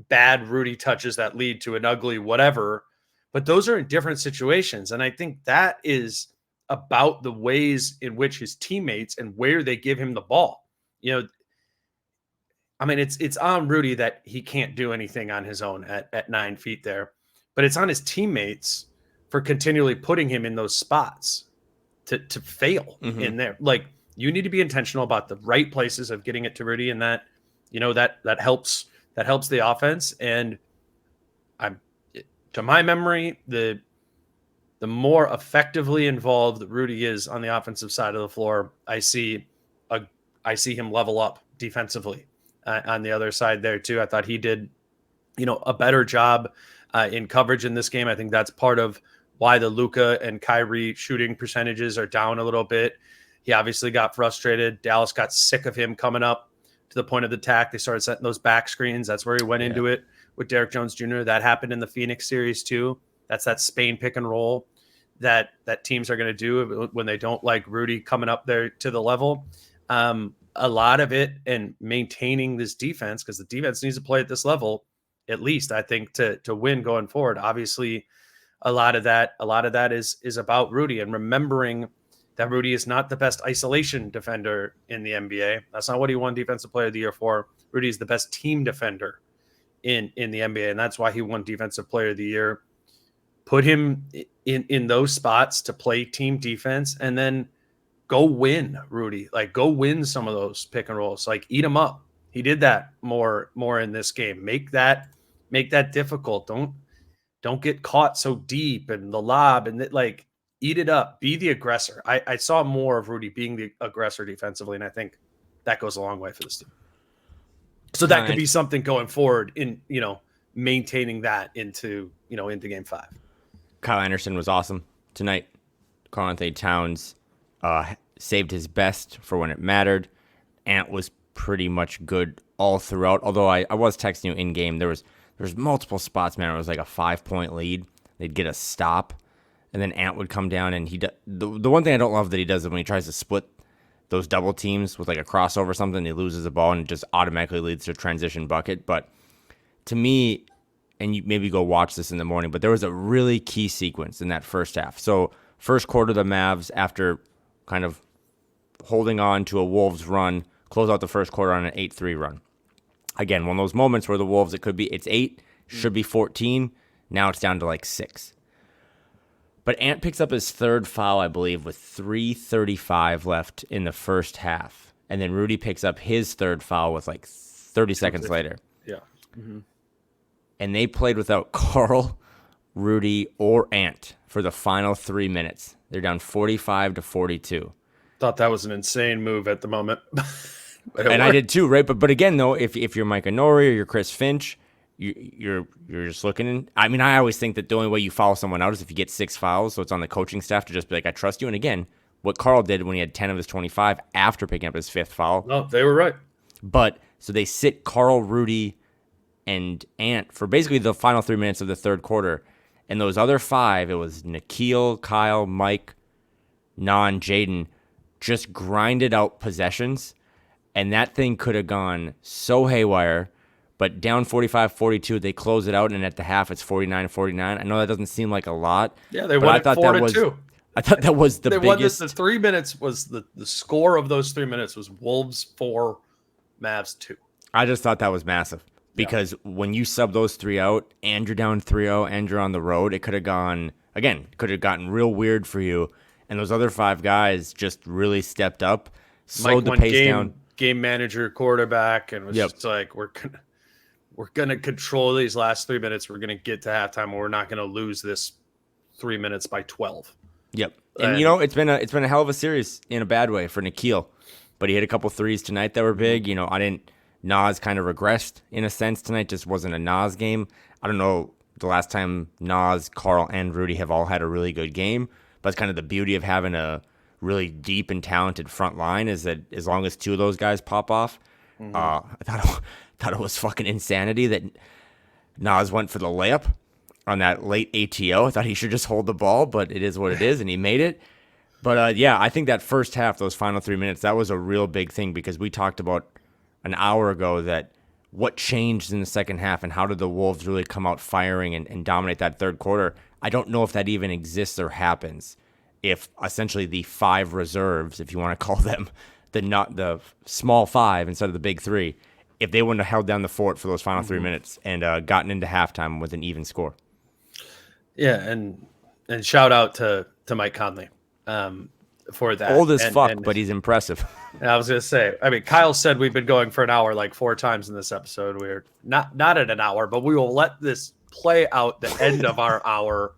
S1: bad Rudy touches that lead to an ugly whatever, but those are in different situations. And I think that is about the ways in which his teammates and where they give him the ball. You know, I mean, it's on Rudy that he can't do anything on his own at 9 feet there, but it's on his teammates for continually putting him in those spots to fail in there. Like, you need to be intentional about the right places of getting it to Rudy, and that, you know, that helps the offense. And to my memory, the more effectively involved Rudy is on the offensive side of the floor, I see him level up defensively on the other side there too. I thought he did, you know, a better job in coverage in this game. I think that's part of why the Luka and Kyrie shooting percentages are down a little bit. He obviously got frustrated. Dallas got sick of him coming up to the point of the attack. They started setting those back screens. That's where he went into it with Derrick Jones Jr. That happened in the Phoenix series too. That's that Spain pick and roll that teams are going to do when they don't like Rudy coming up there to the level. A lot of it, and maintaining this defense, because the defense needs to play at this level, at least, I think, to win going forward. Obviously, a lot of that is about Rudy, and remembering that Rudy is not the best isolation defender in the NBA. That's not what he won Defensive Player of the Year for. Rudy is the best team defender in the NBA, and that's why he won Defensive Player of the Year. Put him in those spots to play team defense, and then go win, Rudy. Like, go win some of those pick and rolls. Like, eat them up. He did that more in this game. Make that difficult. Don't get caught so deep and the lob, and like, eat it up. Be the aggressor. I saw more of Rudy being the aggressor defensively, and I think that goes a long way for this team. So that could be something going forward in, you know, maintaining that into game 5.
S2: Kyle Anderson was awesome tonight. Karl-Anthony Towns saved his best for when it mattered. Ant was pretty much good all throughout. Although I was texting you in game, there was multiple spots, man. It was like a 5-point lead. They'd get a stop, and then Ant would come down, and the one thing I don't love that he does is when he tries to split those double teams with like a crossover or something, he loses the ball and it just automatically leads to a transition bucket. But to me, and you maybe go watch this in the morning, but there was a really key sequence in that first half. So first quarter, the Mavs, after kind of holding on to a Wolves run, close out the first quarter on an 8-3 run. Again, one of those moments where the Wolves, it's 8, should be 14. Now it's down to like 6. But Ant picks up his third foul, I believe, with 3:35 left in the first half. And then Rudy picks up his third foul with like 30 seconds later.
S1: Yeah. Mm-hmm.
S2: And they played without Carl, Rudy, or Ant for the final 3 minutes. They're down 45-42.
S1: Thought that was an insane move at the moment.
S2: And I did too, right? But again, though, if you're Micah Nori or you're Chris Finch, you're just looking in. I mean, I always think that the only way you foul someone out is if you get 6 fouls. So it's on the coaching staff to just be like, I trust you. And again, what Carl did when he had 10 of his 25 after picking up his 5th foul.
S1: No, they were right.
S2: But so they sit Carl, Rudy, and Ant for basically the final 3 minutes of the third quarter. And those other 5, it was Nikhil, Kyle, Mike, and Jaden, just grinded out possessions. And that thing could have gone so haywire. But down 45-42, they close it out, and at the half, it's 49-49. I know that doesn't seem like a lot.
S1: Yeah, they won it 4-2.
S2: I thought that was the
S1: they
S2: biggest.
S1: Won this, the 3 minutes was the score of those 3 minutes was Wolves 4, Mavs 2.
S2: I just thought that was massive because when you sub those 3 out and you're down 3-0 and you're on the road, it could have gotten real weird for you. And those other 5 guys just really stepped up, slowed the pace down.
S1: Game manager, quarterback, and was just like, we're gonna control these last 3 minutes. We're gonna get to halftime, and we're not gonna lose this 3 minutes by 12.
S2: Yep. And it's been a hell of a series in a bad way for Nikhil, but he hit a couple threes tonight that were big. Nas kind of regressed in a sense tonight. Just wasn't a Nas game. I don't know the last time Nas, Carl, and Rudy have all had a really good game, but it's kind of the beauty of having a really deep and talented front line is that as long as 2 of those guys pop off, I thought it was fucking insanity that Nas went for the layup on that late ATO. I thought he should just hold the ball, but it is what it is, and he made it. But I think that first half, those final 3 minutes, that was a real big thing because we talked about an hour ago that what changed in the second half and how did the Wolves really come out firing and dominate that third quarter. I don't know if that even exists or happens. If essentially the 5 reserves, if you want to call them, the small 5 instead of the big 3, if they wouldn't have held down the fort for those final 3 minutes and gotten into halftime with an even score.
S1: Yeah, and shout out to Mike Conley for that.
S2: Old as fuck, but he's impressive.
S1: I was gonna say, I mean, Kyle said we've been going for an hour like 4 times in this episode. We're not at an hour, but we will let this play out the end of our hour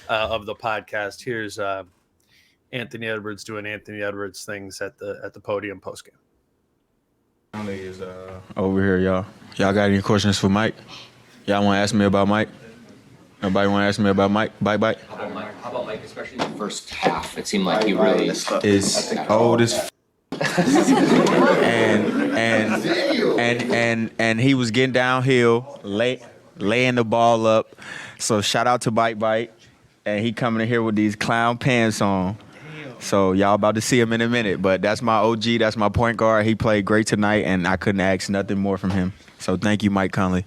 S1: of the podcast. Here's Anthony Edwards doing Anthony Edwards things at the podium postgame.
S5: Conley is over here, y'all. Y'all got any questions for Mike? Y'all want to ask me about Mike? Nobody want to ask me about Mike? Bye.
S6: How about Mike, especially in the first half? It seemed like he really
S5: is old as and he was getting downhill, laying the ball up. So shout out to Bite, and he coming in here with these clown pants on. So y'all about to see him in a minute, but that's my OG, that's my point guard. He played great tonight, and I couldn't ask nothing more from him. So thank you, Mike Conley.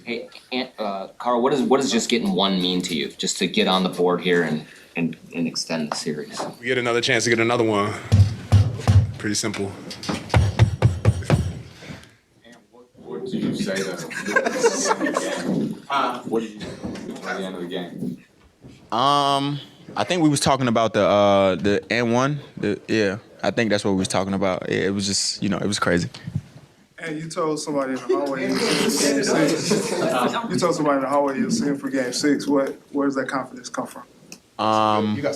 S6: Hey, Carl, what does just getting 1 mean to you? Just to get on the board here and extend the series.
S4: We get another chance to get another one. Pretty simple.
S8: What did you say that? What did you say at the end of the game?
S5: I think we was talking about the N1. I think that's what we was talking about. Yeah, it was just, it was crazy.
S9: And you told somebody in the hallway you were seeing for game 6. Where does that confidence come from?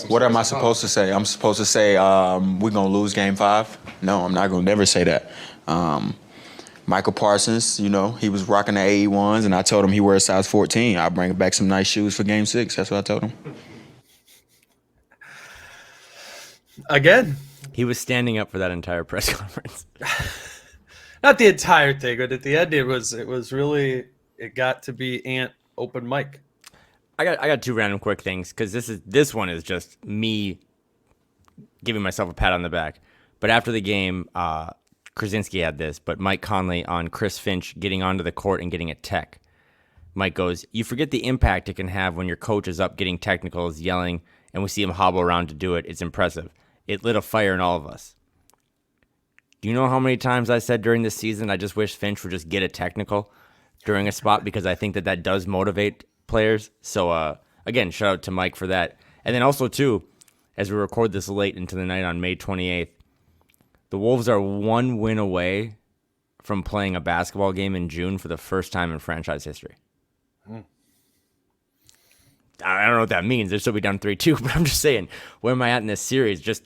S5: What am I supposed to say? I'm supposed to say we're gonna lose game 5? No, I'm not gonna never say that. Michael Parsons, he was rocking the AE1s, and I told him he wears size 14. I'll bring back some nice shoes for game 6. That's what I told him.
S1: Again,
S2: he was standing up for that entire press conference.
S1: Not the entire thing, but at the end, it got to be Ant open mic.
S2: I got 2 random quick things because this one is just me giving myself a pat on the back. But after the game, Krasinski had this, but Mike Conley on Chris Finch getting onto the court and getting a tech. Mike goes, you forget the impact it can have when your coach is up getting technicals, yelling, and we see him hobble around to do it. It's impressive. It lit a fire in all of us. Do you know how many times I said during this season I just wish Finch would just get a technical during a spot, because I think that does motivate players. So, again, shout out to Mike for that. And then also, too, as we record this late into the night on May 28th, the Wolves are 1 win away from playing a basketball game in June for the first time in franchise history. I don't know what that means. They'll still be down 3-2, but I'm just saying, where am I at in this series?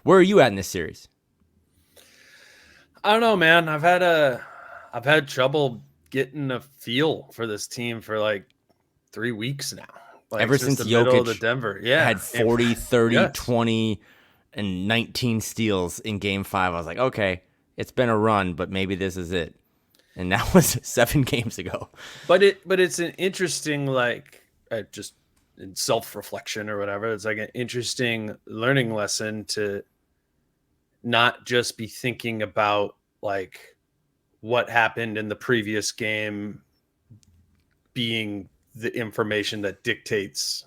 S2: Where are you at in this series?
S1: I don't know, man. I've had trouble getting a feel for this team for like 3 weeks now. Like,
S2: ever since
S1: the middle of the
S2: Jokic
S1: Denver,
S2: had 40, 30,
S1: yes.
S2: 20, and 19 steals in Game 5, I was like, okay, it's been a run, but maybe this is it. And that was 7 games ago.
S1: But it's an interesting, like, just in self-reflection or whatever. It's like an interesting learning lesson to not just be thinking about like what happened in the previous game being the information that dictates,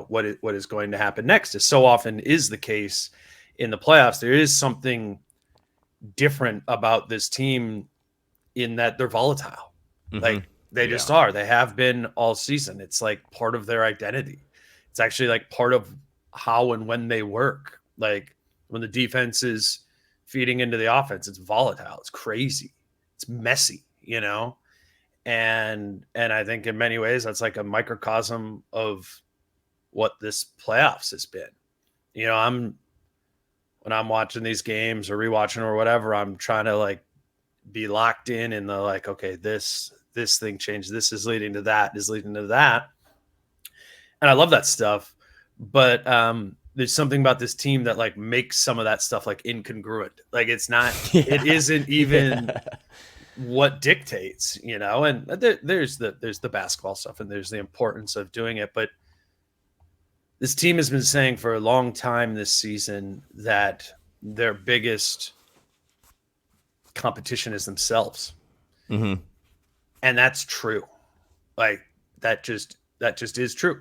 S1: what is going to happen next. As so often is the case in the playoffs, there is something different about this team in that they're volatile.
S2: Mm-hmm.
S1: Like they just are. They have been all season. It's like part of their identity. It's actually like part of how and when they work. Like when the defense is feeding into the offense, it's volatile. It's crazy. It's messy, And I think in many ways that's like a microcosm of what this playoffs has been. When I'm watching these games or rewatching or whatever, I'm trying to like be locked in the like, okay, this thing changed. This is leading to that, is leading to that. And I love that stuff. But there's something about this team that like makes some of that stuff like incongruent. Like it's not, it isn't even what dictates, and there's the basketball stuff and there's the importance of doing it. But this team has been saying for a long time this season that their biggest competition is themselves.
S2: Mm-hmm.
S1: And that's true. Like that just is true.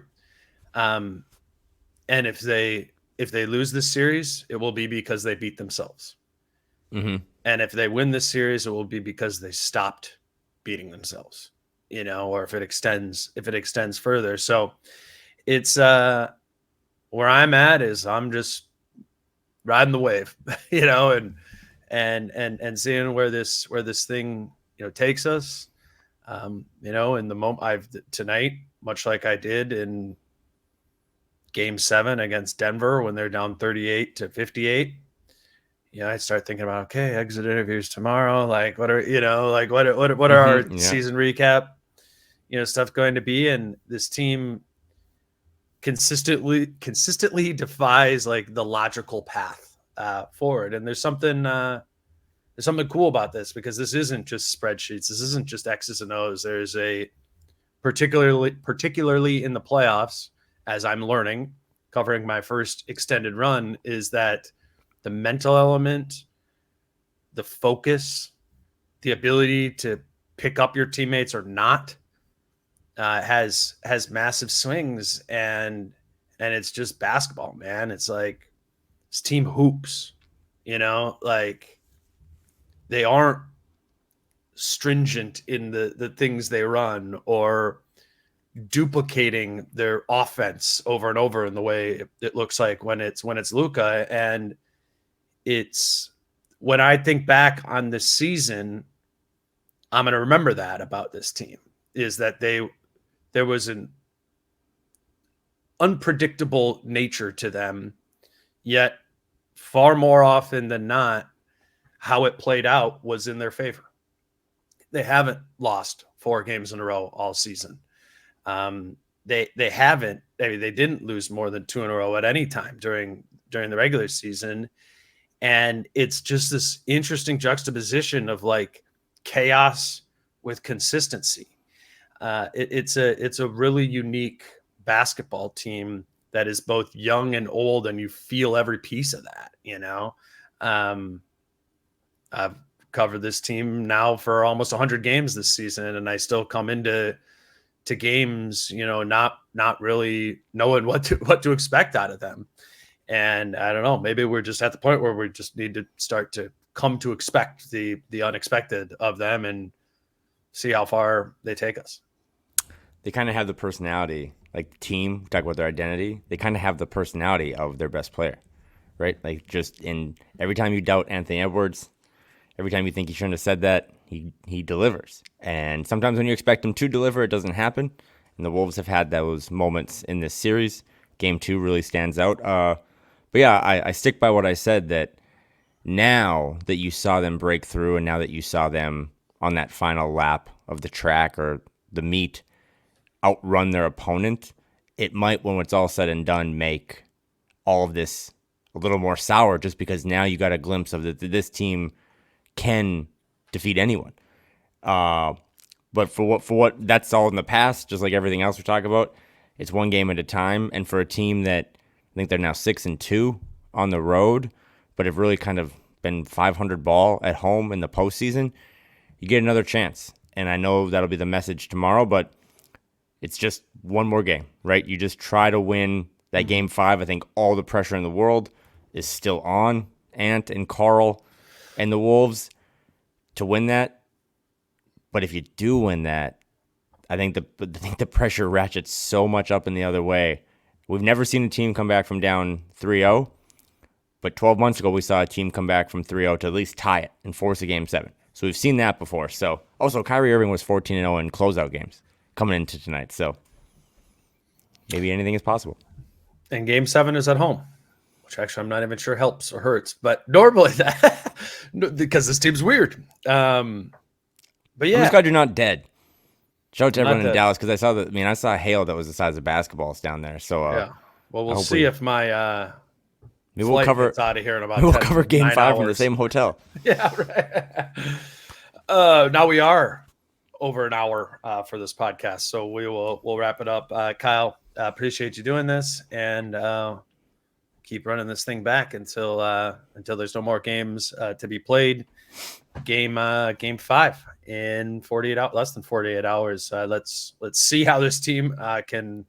S1: And if they lose this series, it will be because they beat themselves.
S2: Mm-hmm.
S1: And if they win this series, it will be because they stopped beating themselves, or if it extends further. So it's where I'm at is I'm just riding the wave, and seeing where this thing, takes us. In the moment tonight, much like I did in Game 7 against Denver when they're down 38-58. I start thinking about, okay, exit interviews tomorrow. Like, what are our season recap, stuff going to be? And this team consistently defies like the logical path forward. And there's something cool about this, because this isn't just spreadsheets. This isn't just X's and O's. There's a particularly in the playoffs, as I'm learning, covering my first extended run, is that the mental element, the focus, the ability to pick up your teammates or not, has massive swings, and it's just basketball, man. It's like it's team hoops, like they aren't stringent in the things they run or duplicating their offense over and over in the way it looks like when it's Luka. And it's when I think back on this season, I'm going to remember that about this team, is that there was an unpredictable nature to them, yet far more often than not, how it played out was in their favor. They haven't lost 4 games in a row all season. They haven't. They didn't lose more than 2 in a row at any time during the regular season. And it's just this interesting juxtaposition of like chaos with consistency. It's a really unique basketball team that is both young and old, and you feel every piece of that. I've covered this team now for almost 100 games this season, and I still come into to games, not really knowing what to expect out of them. And I don't know, maybe we're just at the point where we just need to start to come to expect the unexpected of them and see how far they take us.
S2: They kind of have the personality, like the team, talk about their identity. They kind of have the personality of their best player, right? Like just in every time you doubt Anthony Edwards, every time you think he shouldn't have said that, he delivers. And sometimes when you expect him to deliver, it doesn't happen. And the Wolves have had those moments in this series. Game 2 really stands out. But yeah, I stick by what I said, that now that you saw them break through and now that you saw them on that final lap of the track or the meet outrun their opponent, it might, when it's all said and done, make all of this a little more sour, just because now you got a glimpse of that this team can defeat anyone. But for what that's all in the past, just like everything else we talk about, it's one game at a time. And for a team that I think they're now 6-2 on the road, but have really kind of been 500 ball at home in the postseason, you get another chance. And I know that'll be the message tomorrow, but it's just one more game, right? You just try to win that game 5. I think all the pressure in the world is still on Ant and Carl and the Wolves to win that. But if you do win that, I think the pressure ratchets so much up in the other way. We've never seen a team come back from down 3-0, but 12 months ago we saw a team come back from 3-0 to at least tie it and force a game 7. So we've seen that before. So also Kyrie Irving was 14-0 in closeout games coming into tonight. So maybe anything is possible.
S1: And game 7 is at home, which actually I'm not even sure helps or hurts, but normally that because this team's weird. But yeah,
S2: I'm just glad you're not dead. Shout out to everyone in
S1: dead.
S2: Dallas, because I saw hail that was the size of basketballs down there. So
S1: yeah. Well, we'll see if my
S2: maybe we'll cover
S1: gets out of here in about.
S2: We'll
S1: 10,
S2: cover game 5
S1: hours.
S2: from the same hotel.
S1: Yeah, right. Now we are over an hour for this podcast, so we'll wrap it up. Kyle, appreciate you doing this, and keep running this thing back until there's no more games to be played. Game 5 in 48 hours, less than 48 hours. Let's see how this team can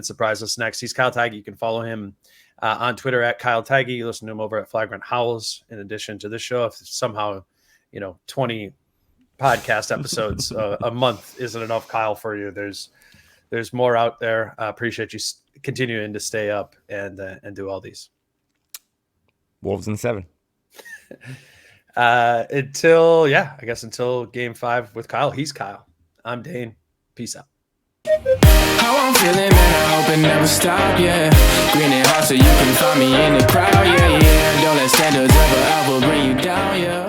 S1: surprise us next. He's Kyle Theige. You can follow him on Twitter at Kyle Theige. You listen to him over at Flagrant Howls. In addition to this show, if somehow 20 podcast episodes a month isn't enough, Kyle, for you, there's more out there. Appreciate you continuing to stay up and do all these.
S2: Wolves in 7.
S1: Until game 5 with Kyle. He's Kyle. I'm Dane. Peace out.
S10: How I'm feeling, man, I hope it never stop, yeah. Grinning hard so you can find me in the crowd, yeah. Don't let standards ever bring you down, yeah.